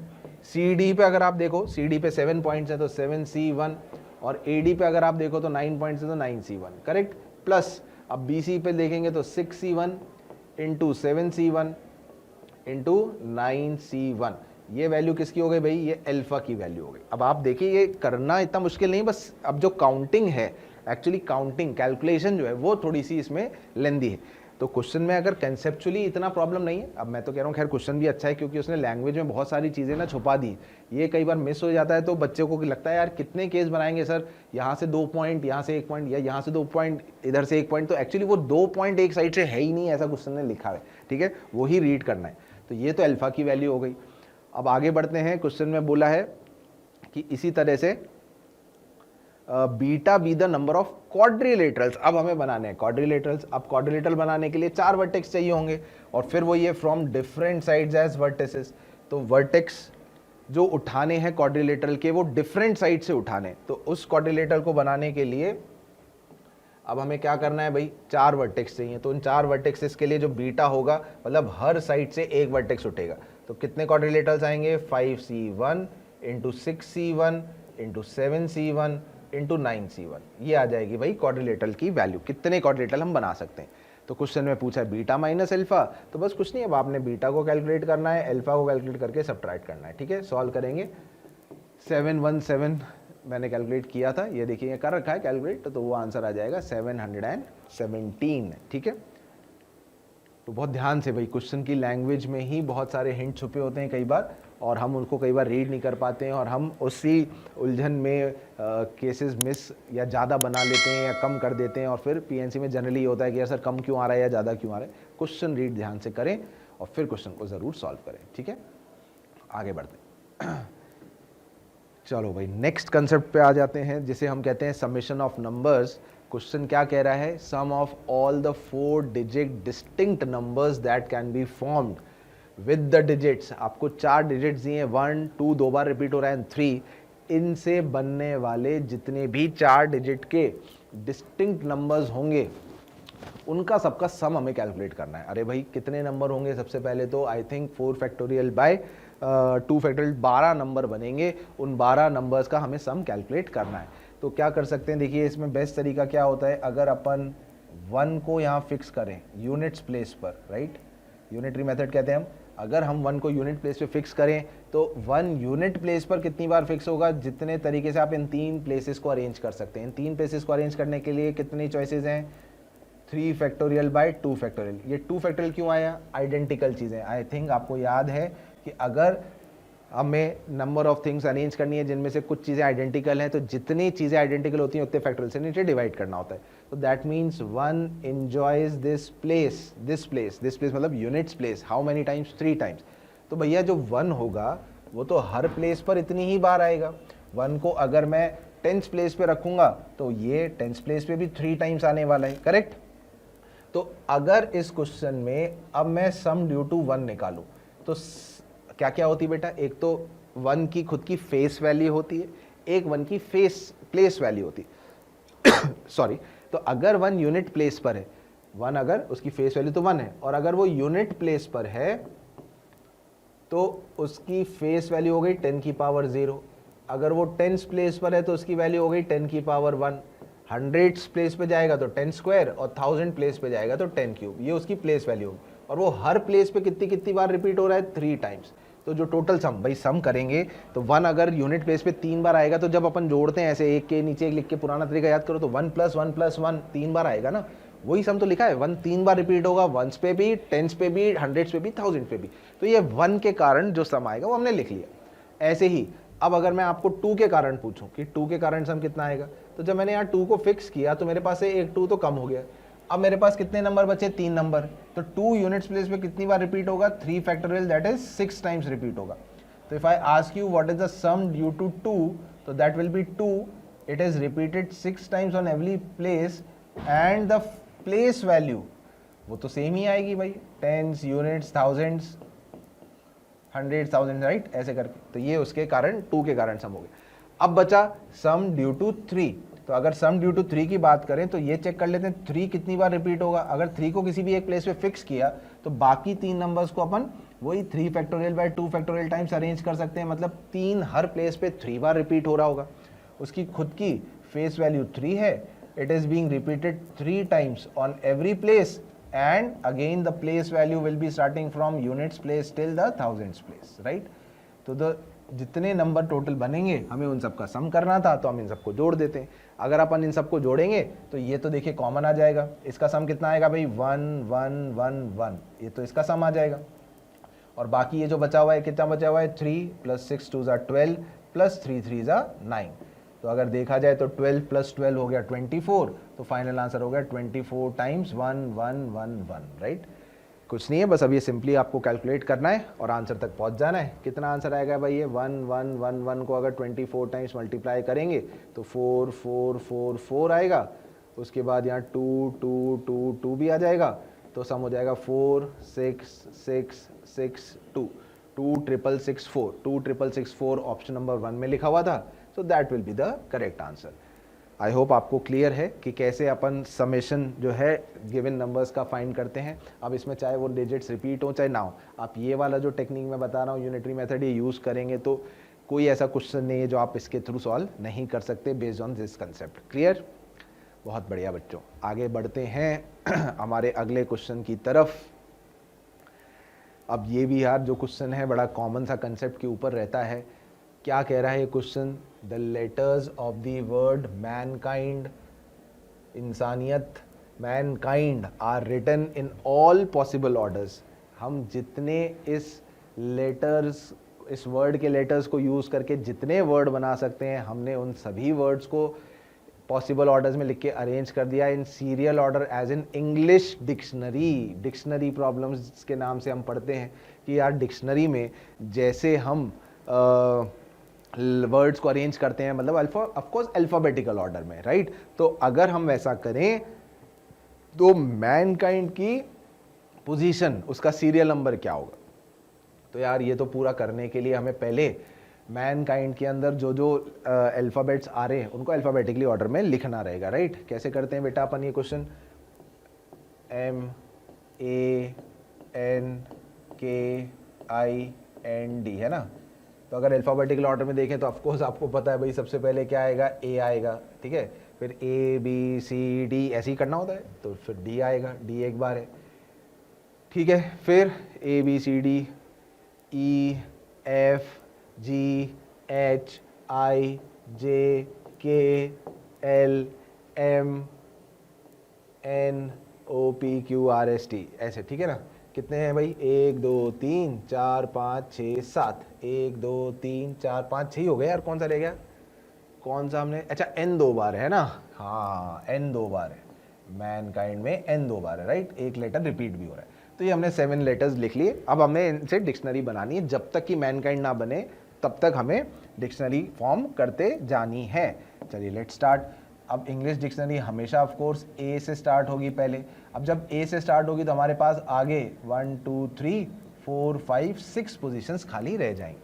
सी डी पे अगर आप देखो सी डी पे 7 पॉइंट्स हैं तो 7C1, और ए डी पे अगर आप देखो तो 9 पॉइंट्स है तो 9C1, करेक्ट। प्लस अब बी सी पे देखेंगे तो 6C1 into 7C1 into 9C1, ये वैल्यू किसकी हो गई भाई, ये अल्फा की वैल्यू हो गई। अब आप देखिए ये करना इतना मुश्किल नहीं, बस अब जो काउंटिंग है एक्चुअली काउंटिंग कैलकुलेशन जो है वो थोड़ी सी इसमें लेंदी है। तो क्वेश्चन में अगर कंसेप्चुअली इतना प्रॉब्लम नहीं है, अब मैं तो कह रहा हूँ खैर क्वेश्चन भी अच्छा है क्योंकि उसने लैंग्वेज में बहुत सारी चीज़ें ना छुपा दी। ये कई बार मिस हो जाता है तो बच्चे को लगता है यार कितने केस बनाएंगे सर, यहाँ से 2 पॉइंट, यहाँ से 1 पॉइंट, या यहाँ से 2 पॉइंट, इधर से 1 पॉइंट। तो एक्चुअली वो 2 पॉइंट एक साइड से है ही नहीं, ऐसा क्वेश्चन ने लिखा है, ठीक है, वो ही रीड करना है। तो ये तो अल्फा की वैल्यू हो गई। अब आगे बढ़ते हैं, क्वेश्चन में बोला है कि इसी तरह से beta B the number of quadrilaterals. अब हमें बनाने हैं क्वाड्रिलेटरल्स। अब क्वाड्रिलेटरल बनाने के लिए 4 वर्टेक्स चाहिए होंगे, और फिर वो ये from different sides as vertices. तो वर्टेक्स जो उठाने हैं क्वाड्रिलेटरल के वो डिफरेंट साइड से उठाने। तो उस क्वाड्रिलेटरल को बनाने के लिए अब हमें क्या करना है भाई, 4 वर्टेक्स चाहिए। तो उन 4 वर्टेक्सेस के लिए जो बीटा होगा मतलब हर साइड से एक वर्टेक्स उठेगा। तो कितने क्वाड्रिलेटरल्स आएंगे, 5C1 into 6C1 into 7C1 into 9C1, ये आ जाएगी भाई क्वाड्रिलेटरल की वैल्यू। कितने क्वाड्रिलेटरल हम बना सकते हैं। तो क्वेश्चन में पूछा है बीटा माइनस अल्फा, तो बस कुछ नहीं, अब आपने बीटा को कैलकुलेट करना है, अल्फा को कैलकुलेट करके सबट्रैक्ट करना है, ठीक है। सॉल्व करेंगे, 717 मैंने कैलकुलेट किया था, ये देखिए ये कर रखा है कैलकुलेट, तो वो आंसर आ जाएगा 717, ठीक है। तो बहुत ध्यान से भाई, क्वेश्चन की लैंग्वेज में ही बहुत सारे हिंट छुपे होते हैं कई बार, और हम उनको कई बार रीड नहीं कर पाते हैं, और हम उसी उलझन में केसेस मिस या ज़्यादा बना लेते हैं या कम कर देते हैं, और फिर पीएनसी में जनरली ये होता है कि यार सर कम क्यों आ रहा है या ज़्यादा क्यों आ रहा है। क्वेश्चन रीड ध्यान से करें और फिर क्वेश्चन को ज़रूर सॉल्व करें, ठीक है। आगे बढ़ते हैं, चलो भाई नेक्स्ट कंसेप्ट पे आ जाते हैं, जिसे हम कहते हैं समेशन ऑफ नंबर्स। क्वेश्चन क्या कह रहा है, sum of all the 4 digit distinct numbers that can be formed with the digits. आपको 4 डिजिट्स दिए हैं, 1 2 2 बार रिपीट हो रहा है, 3, इनसे बनने वाले जितने भी 4 डिजिट के डिस्टिंक्ट नंबर्स होंगे उनका सबका सम हमें कैलकुलेट करना है। अरे भाई कितने नंबर होंगे, सबसे पहले तो I think 4 factorial by 2 factorial 12 number बनेंगे, उन 12 नंबर्स का हमें सम कैलकुलेट करना है। तो क्या कर सकते हैं, देखिए इसमें बेस्ट तरीका क्या होता है, अगर अपन 1 को यहाँ फिक्स करें यूनिट्स प्लेस पर, राइट, यूनिटरी मेथड कहते हैं हम, अगर हम 1 को यूनिट प्लेस पे फिक्स करें तो 1 यूनिट प्लेस पर कितनी बार फिक्स होगा, जितने तरीके से आप इन 3 प्लेसेस को अरेंज कर सकते हैं। इन 3 प्लेसेस को अरेंज करने के लिए कितनी चॉइसेस हैं, 3 फैक्टोरियल बाय 2 फैक्टोरियल। ये 2 फैक्टोरियल क्यों आया, आइडेंटिकल चीज़ें, आई थिंक आपको याद है कि अगर हमें नंबर ऑफ थिंग्स अरेंज करनी है जिनमें से कुछ चीज़ें आइडेंटिकल हैं, तो जितनी चीज़ें आइडेंटिकल होती हैं उतने फैक्टोरियल से नीचे डिवाइड करना होता है। तो that means 1 enjoys this place मतलब units place, how many times, 3 times. तो भैया जो 1 होगा वो तो हर प्लेस पर इतनी ही बार आएगा। 1 को अगर मैं 10th प्लेस पे रखूंगा तो ये 10th प्लेस पे भी 3 टाइम्स आने वाला है, करेक्ट। तो अगर इस क्वेश्चन में अब मैं सम ड्यू टू 1 निकालूं तो क्या क्या होती है बेटा, एक तो 1 की खुद की फेस वैल्यू होती है, एक 1 की प्लेस वैल्यू होती है सॉरी। तो अगर 1 यूनिट प्लेस पर है, 1 अगर उसकी फेस वैल्यू तो 1 है, और अगर वो यूनिट प्लेस पर है तो उसकी फेस वैल्यू हो गई 10 की पावर 0। अगर वो 10th प्लेस पर है तो उसकी वैल्यू हो गई 10 की पावर 1। 100th प्लेस पे जाएगा तो 10 स्क्वायर, और 1000 प्लेस पे जाएगा तो 10 क्यूब। ये उसकी प्लेस वैल्यू होगी, और वो हर प्लेस पे कितनी कितनी बार रिपीट हो रहा है, 3 टाइम्स। तो जो टोटल सम, भाई सम करेंगे तो 1 अगर यूनिट प्लेस पे 3 बार आएगा, तो जब अपन जोड़ते हैं ऐसे एक के नीचे एक लिख के पुराना तरीका याद करो, तो 1 + 1 + 1 3 बार आएगा ना, वही सम तो लिखा है। 1 3 बार रिपीट होगा, 1s पे भी, 10s पे भी, 100s पे भी, 1000 पे भी। तो ये 1 के कारण जो सम आएगा वो हमने लिख लिया। ऐसे ही अब अगर मैं आपको 2 के कारण पूछूं कि 2 के कारण सम कितना आएगा, तो जब मैंने यहाँ 2 को फिक्स किया तो मेरे पास से एक 2 तो कम हो गया। अब मेरे पास कितने नंबर बचे, 3 नंबर। तो 2 यूनिट्स प्लेस पे कितनी बार रिपीट होगा, 3 factorial, that is 6 times repeat होगा। तो if I ask you what is the sum due to 2, तो that will be 2, it is repeated 6 times on every place, and the place value वो तो same ही आएगी भाई, tense, units, thousands, 100,000, right, ऐसे करके। तो ये उसके कारण 2 के कारण सम हो गया। अब बचा सम ड्यू टू 3। तो अगर सम ड्यू टू 3 की बात करें तो ये चेक कर लेते हैं 3 कितनी बार रिपीट होगा। अगर 3 को किसी भी एक प्लेस पे फिक्स किया तो बाकी 3 नंबर्स को अपन वही 3 factorial by 2 factorial times arrange कर सकते हैं, मतलब 3 हर प्लेस पे 3 बार रिपीट हो रहा होगा। उसकी खुद की फेस वैल्यू 3 है, it is being repeated 3 times on every place, and again the place value will be starting from units place till the thousands place, right। तो जितने नंबर टोटल बनेंगे हमें उन सब का सम करना था, तो हम इन सबको जोड़ देते हैं। अगर अपन इन सबको जोड़ेंगे तो ये तो देखिए कॉमन आ जाएगा, इसका सम कितना आएगा भाई, 1 1 1 1, ये तो इसका सम आ जाएगा। और बाकी ये जो बचा हुआ है, कितना बचा हुआ है, 3 + 6 2 = 12 + 3 3 = 9। तो अगर देखा जाए तो 12 + 12 हो गया 24, तो फाइनल आंसर हो गया 24 टाइम्स 1 1 1 1, राइट। कुछ नहीं है, बस अब ये सिंपली आपको कैलकुलेट करना है और आंसर तक पहुंच जाना है। कितना आंसर आएगा भाई, ये 1 1 1 1 को अगर 24 टाइम्स मल्टीप्लाई करेंगे तो 4 4 4 4 आएगा। उसके बाद यहाँ 2 2 2 2 भी आ जाएगा, तो सम हो जाएगा 4 6 6 6 2 2 6 6 4 2 6 6 4 ऑप्शन नंबर 1 में लिखा हुआ था। So that will be the correct answer. I hope आपको क्लियर है कि कैसे अपन समेशन जो है गिवन नंबर्स का फाइंड करते हैं। अब इसमें चाहे वो डिजिट्स रिपीट हो चाहे ना हो, आप ये वाला जो टेक्निक मैं बता रहा हूँ यूनिटरी मेथड, ये यूज़ करेंगे तो कोई ऐसा क्वेश्चन नहीं है जो आप इसके थ्रू सॉल्व नहीं कर सकते based on this concept. Clear, बहुत बढ़िया बच्चों, आगे बढ़ते हैं हमारे अगले क्वेश्चन की तरफ। अब ये भी यार जो क्वेश्चन है बड़ा कॉमन सा कंसेप्ट के ऊपर रहता है। क्या कह रहा है ये question, the letters of the word mankind, इंसानियत, mankind are written in all possible orders. हम जितने इस लेटर्स, इस वर्ड के लेटर्स को यूज़ करके जितने वर्ड बना सकते हैं, हमने उन सभी वर्ड्स को पॉसिबल ऑर्डर्स में लिख के अरेंज कर दिया in serial order as in English dictionary. Dictionary problems के नाम से हम पढ़ते हैं कि यार डिक्शनरी में जैसे हम वर्ड्स को अरेंज करते हैं, मतलब ऑफकोर्स अल्फ़ाबेटिकल ऑर्डर में, राइट। तो अगर हम वैसा करें तो मैनकाइंड की पोजीशन, उसका सीरियल नंबर क्या होगा। तो यार ये तो पूरा करने के लिए हमें पहले मैनकाइंड के अंदर जो जो अल्फ़ाबेट्स आ रहे हैं उनको अल्फ़ाबेटिकली ऑर्डर में लिखना रहेगा, राइट। कैसे करते हैं बेटा अपन ये क्वेश्चन, MANKIND है ना। तो अगर अल्फ़ाबेटिकल ऑर्डर में देखें तो ऑफकोर्स आपको पता है भाई सबसे पहले क्या आएगा, ए आएगा, ठीक है, फिर ए बी सी डी ऐसे ही करना होता है, तो फिर डी आएगा, डी एक बार है, ठीक है, फिर A B C D E F G H I J K L M N O P Q R S T ऐसे, ठीक है ना। कितने हैं भाई, 1 2 3 4 5 6 7, 1 2 3 4 5 6 हो गए यार, कौन सा रह गया, कौन सा हमने, अच्छा एन 2 बार है ना, हाँ एन 2 बार है, मैनकाइंड में एन 2 बार है, राइट, एक लेटर रिपीट भी हो रहा है। तो ये हमने 7 लेटर्स लिख लिए। अब हमें इनसे डिक्शनरी बनानी है, जब तक कि मैनकाइंड ना बने तब तक हमें डिक्शनरी फॉर्म करते जानी है। चलिए लेट स्टार्ट। अब इंग्लिश डिक्शनरी हमेशा ऑफ कोर्स ए से स्टार्ट होगी पहले। अब जब ए से स्टार्ट होगी तो हमारे पास आगे 1 2 3 4 5 6 पोजीशंस खाली रह जाएंगी।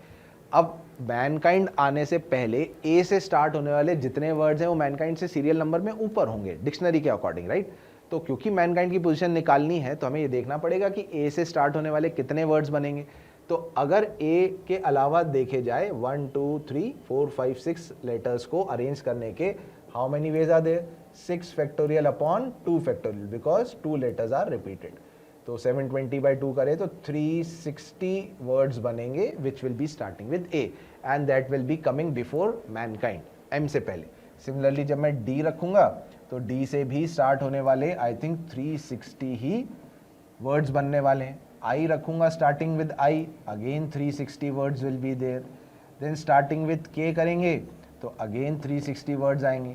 अब मैनकाइंड आने से पहले ए से स्टार्ट होने वाले जितने वर्ड्स हैं वो मैनकाइंड से सीरियल नंबर में ऊपर होंगे डिक्शनरी के अकॉर्डिंग, राइट। तो क्योंकि मैनकाइंड की पोजीशन निकालनी है तो हमें ये देखना पड़ेगा कि ए से स्टार्ट होने वाले कितने वर्ड्स बनेंगे। तो अगर ए के अलावा देखे जाए 1 2 3 4 5 6 लेटर्स को अरेंज करने के how many ways are there, 6 factorial upon 2 factorial because 2 letters are repeated. तो 720/2 करें तो 360 वर्ड्स बनेंगे which will be starting with A and that will be coming before mankind, M से पहले। सिमिलरली जब मैं डी रखूंगा तो डी से भी स्टार्ट होने वाले आई थिंक 360 ही वर्ड्स बनने वाले हैं। आई रखूंगा starting with I, again 360 words will be there. Then starting with K करेंगे तो अगेन 360 वर्ड्स आएंगे।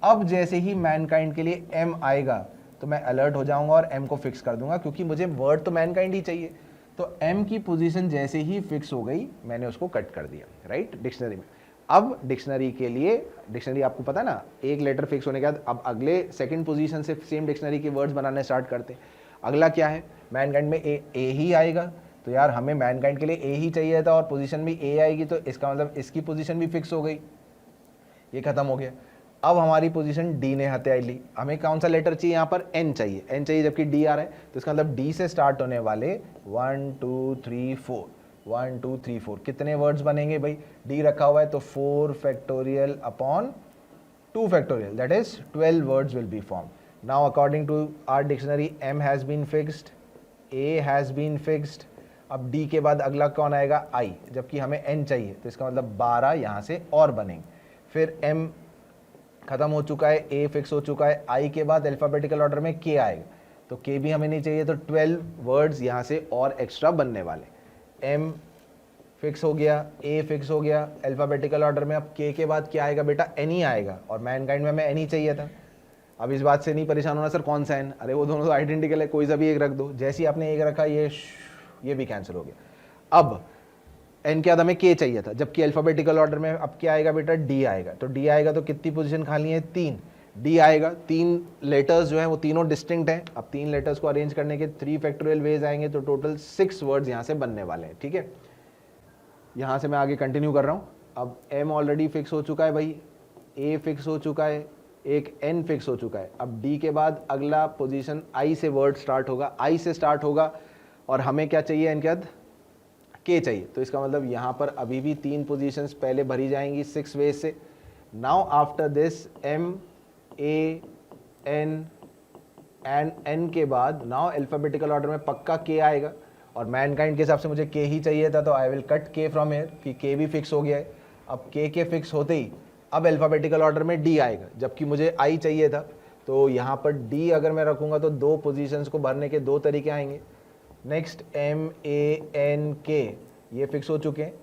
अब जैसे ही मैनकाइंड के लिए एम आएगा तो मैं अलर्ट हो जाऊंगा और एम को फिक्स कर दूंगा क्योंकि मुझे वर्ड तो मैनकाइंड ही चाहिए। तो एम की पोजीशन जैसे ही फिक्स हो गई मैंने उसको कट कर दिया, राइट, डिक्शनरी में। अब डिक्शनरी के लिए, डिक्शनरी आपको पता है ना, एक लेटर फिक्स होने के बाद अब अगले सेकंड पोजीशन से सेम डिक्शनरी के वर्ड्स बनाने स्टार्ट करते हैं। अगला क्या है, मैनकाइंड में ए ही आएगा, तो यार हमें मैनकाइंड के लिए ए ही चाहिए था और पोजीशन भी ए आएगी, तो इसका मतलब इसकी पोजीशन भी फिक्स हो गई, ये खत्म हो गया। अब हमारी पोजीशन डी ने हत्याई ली, हमें कौन सा लेटर चाहिए, यहाँ पर एन चाहिए, एन चाहिए जबकि डी आ रहा है, तो इसका मतलब डी से स्टार्ट होने वाले 1 2 3 4 1 2 3 4 कितने वर्ड्स बनेंगे भाई, डी रखा हुआ है तो 4 factorial upon 2 factorial that is 12 words will be form. Now according to our dictionary M has been fixed, A has been fixed. अब डी के बाद अगला कौन आएगा, आई, जबकि हमें एन चाहिए तो इसका मतलब 12 यहाँ से और बनेंगे। फिर एम खत्म हो चुका है, ए फिक्स हो चुका है, आई के बाद अल्फाबेटिकल ऑर्डर में के आएगा तो के भी हमें नहीं चाहिए, तो 12 वर्ड्स यहाँ से और एक्स्ट्रा बनने वाले। एम फिक्स हो गया, ए फिक्स हो गया अल्फाबेटिकल ऑर्डर में। अब के बाद क्या आएगा बेटा, एन ही आएगा और मैनकाइंड में हमें एन ही चाहिए था। अब इस बात से नहीं परेशान होना सर कौन सा एन, अरे वो दोनों तो आइडेंटिकल है, कोई सा भी एक रख दो। जैसे ही आपने एक रखा ये भी कैंसिल हो गया। अब एन के बाद हमें के चाहिए था, जबकि अल्फाबेटिकल ऑर्डर में अब क्या आएगा बेटा, डी आएगा। तो डी आएगा तो कितनी पोजीशन खाली है, 3। डी आएगा, 3 लेटर्स जो हैं वो तीनों डिस्टिंक्ट हैं। अब 3 लेटर्स को अरेंज करने के 3 फैक्टोरियल वेज आएंगे तो टोटल 6 वर्ड्स यहाँ से बनने वाले हैं, ठीक है। यहाँ से मैं आगे कंटिन्यू कर रहा हूँ। अब एम ऑलरेडी फिक्स हो चुका है भाई, ए फिक्स हो चुका है, एक एन फिक्स हो चुका है। अब डी के बाद अगला पोजीशन आई से वर्ड स्टार्ट होगा, आई से स्टार्ट होगा और हमें क्या चाहिए, एन के बाद के चाहिए, तो इसका मतलब यहाँ पर अभी भी 3 पोजीशंस पहले भरी जाएंगी 6 वेज से। Now after this M A N and N के बाद नाउ अल्फाबेटिकल ऑर्डर में पक्का के आएगा और मैनकाइंड के हिसाब से मुझे के ही चाहिए था, तो आई विल कट के फ्रॉम हियर कि के भी फिक्स हो गया है। अब के फिक्स होते ही अब अल्फाबेटिकल ऑर्डर में डी आएगा, जबकि मुझे आई चाहिए था, तो यहाँ पर डी अगर मैं रखूँगा तो 2 पोजीशंस को भरने के 2 तरीके आएंगे। नेक्स्ट एम ए एन के ये फिक्स हो चुके हैं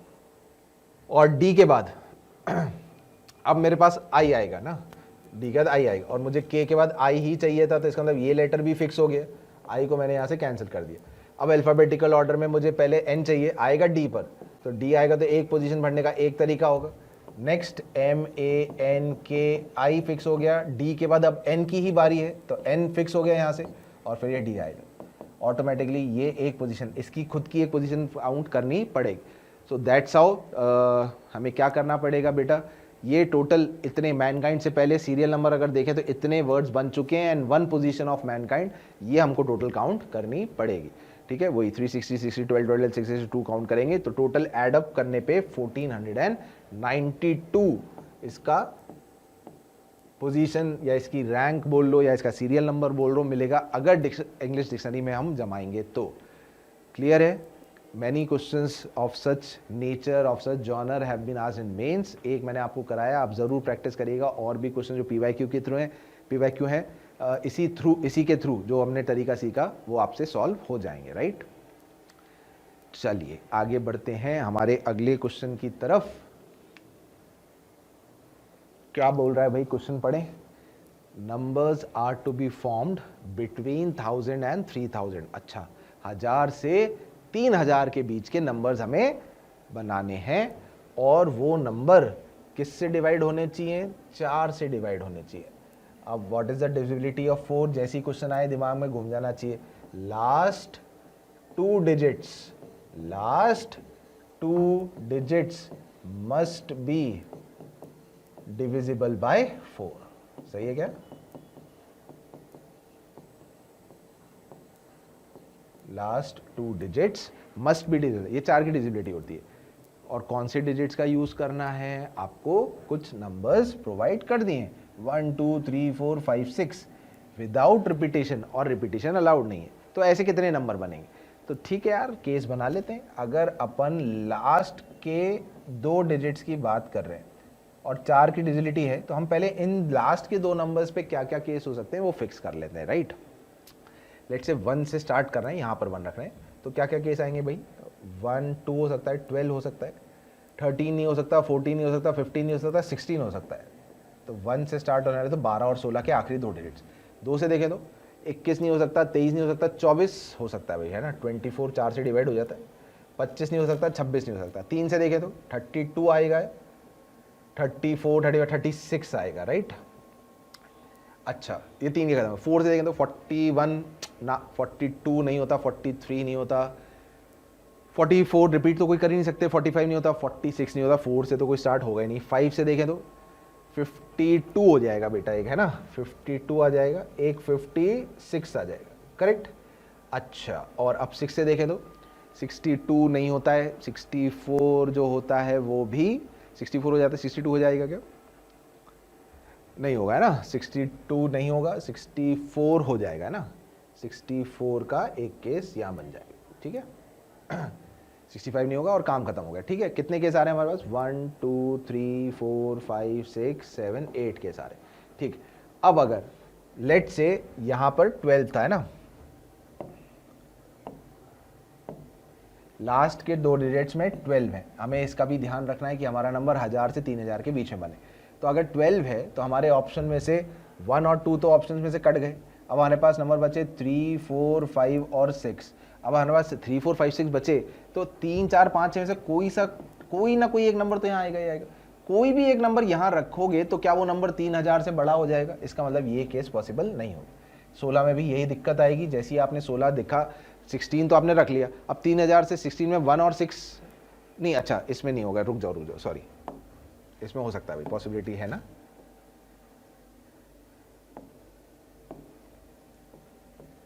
और डी के बाद अब मेरे पास आई आएगा ना, डी के बाद आई आएगा और मुझे के बाद आई ही चाहिए था, तो इसका मतलब ये लेटर भी फिक्स हो गया, आई को मैंने यहाँ से कैंसिल कर दिया। अब अल्फाबेटिकल ऑर्डर में मुझे पहले एन चाहिए, आएगा डी पर, तो डी आएगा तो एक पोजीशन भरने का एक तरीका होगा। नेक्स्ट एम ए एन के आई फिक्स हो गया, डी के बाद अब एन की ही बारी है तो एन फिक्स हो गया यहाँ से और फिर ये डी आएगा। ऑटोमेटिकली ये एक पोजीशन, इसकी खुद की एक पोजीशन काउंट करनी पड़ेगी। सो दैट्स हाउ हमें क्या करना पड़ेगा बेटा, ये टोटल इतने मैनकाइंड से पहले सीरियल नंबर अगर देखें तो इतने वर्ड्स बन चुके हैं and one position of Mankind, ये हमको टोटल काउंट करनी पड़ेगी। ठीक है, वही 360 60 12 12 62 काउंट करेंगे तो टोटल एडअप करने पे 1492 इसका पोजीशन या इसकी रैंक बोल लो या इसका सीरियल नंबर बोल लो मिलेगा, अगर इंग्लिश डिक्शनरी में हम जमाएंगे तो। क्लियर है? Many questions of such nature of such genre have been asked in mains. एक मैंने आपको कराया, आप जरूर प्रैक्टिस करिएगा। और भी क्वेश्चन जो पीवाईक्यू के थ्रू हैं, पीवाईक्यू हैं, इसी के थ्रू जो हमने तरीका सीखा वो आपसे सॉल्व हो जाएंगे। राइट, चलिए आगे बढ़ते हैं हमारे अगले क्वेश्चन की तरफ। क्या बोल रहा है भाई, क्वेश्चन पढ़ें। Numbers are to be formed between 1000 and 3000। अच्छा, 1000 से 3000 के बीच के नंबर्स हमें बनाने हैं और वो नंबर किससे डिवाइड होने चाहिए? 4 से डिवाइड होने चाहिए। अब what is the divisibility of 4? जैसी क्वेश्चन आए दिमाग में घूम जाना चाहिए। Last two digits must be divisible by 4। सही है क्या? Last two digits must be divisible, ये 4 की डिविजिबिलिटी होती है। और कौन से डिजिट्स का यूज करना है? आपको कुछ नंबर्स प्रोवाइड कर दिए हैं 1 2 3 4 5 6 विदाउट रिपीटेशन, और रिपीटेशन अलाउड नहीं है। तो ऐसे कितने नंबर बनेंगे? तो ठीक है यार, केस बना लेते हैं। अगर अपन लास्ट के 2 डिजिट्स की बात कर रहे हैं और 4 की डिविजिबिलिटी है, तो हम पहले इन लास्ट के 2 नंबर्स पे क्या क्या केस हो सकते हैं वो फिक्स कर लेते हैं। राइट, लेट्स से 1 से स्टार्ट कर रहे हैं, यहाँ पर 1 रख रहे हैं, तो क्या क्या केस आएंगे भाई? 1 2 हो सकता है, 12 हो सकता है, 13 नहीं हो सकता, 14 नहीं हो सकता, 15 नहीं हो सकता, 16 हो सकता है। तो 1 से स्टार्ट होने वाले तो 12 और 16 के आखिरी 2 डिजिट्स। 2 से देखें तो 21 नहीं हो सकता, 23 नहीं हो सकता, 24 हो सकता है भाई, है ना। 24 4 से डिवाइड हो जाता है। 25 नहीं हो सकता, 26 नहीं हो सकता। 3 से देखें तो 32 आएगा, 34 35 36 आएगा। राइट, अच्छा ये 3 के खत्म। 4 से देखें तो 41 ना, 42 नहीं होता, 43 नहीं होता, 44 रिपीट तो कोई कर ही नहीं सकते, 45 नहीं होता, 46 नहीं होता। 4 से तो कोई स्टार्ट होगा ही नहीं। 5 से देखें तो 52 हो जाएगा बेटा, एक है ना, 52 आ जाएगा, एक 56 आ जाएगा। करेक्ट, अच्छा। और अब 6 से देखें तो 62 नहीं होता है, 64 जो होता है वो भी 64 हो जाता है। 62 हो जाएगा क्या? नहीं होगा, है ना। 62 नहीं होगा, 64 हो जाएगा ना। 64 का एक केस यहाँ बन जाएगा। ठीक है, 65 नहीं होगा और काम खत्म हो गया। ठीक है, कितने केस आ रहे हैं हमारे पास? 1 2 3 4 5 6 7 8 केस आ रहे हैं। ठीक, अब अगर लेट से यहां पर 12 था, है ना, लास्ट के 2 डिजिट्स में 12 है, हमें इसका भी ध्यान रखना है कि हमारा नंबर 1000 से 3000 के बीच में बने। तो अगर 12 है तो हमारे ऑप्शन में से 1 और 2 तो ऑप्शन में से कट गए। अब हमारे पास नंबर बचे 3 4 5 और 6। अब हमारे पास 3 4 5 6 बचे, तो 3 4 5 6 में से कोई ना कोई एक नंबर तो यहाँ आएगा ही आएगा। कोई भी एक नंबर यहाँ रखोगे तो क्या वो नंबर 3000 से बड़ा हो जाएगा? इसका मतलब ये केस पॉसिबल नहीं होगा। 16 में भी यही दिक्कत आएगी। जैसे ही आपने 16 दिखा, 16 तो आपने रख लिया, अब 3000 से 16 में 1 और 6 नहीं, अच्छा इसमें नहीं होगा, रुक जाओ सॉरी, इसमें हो सकता है भाई, पॉसिबिलिटी है ना।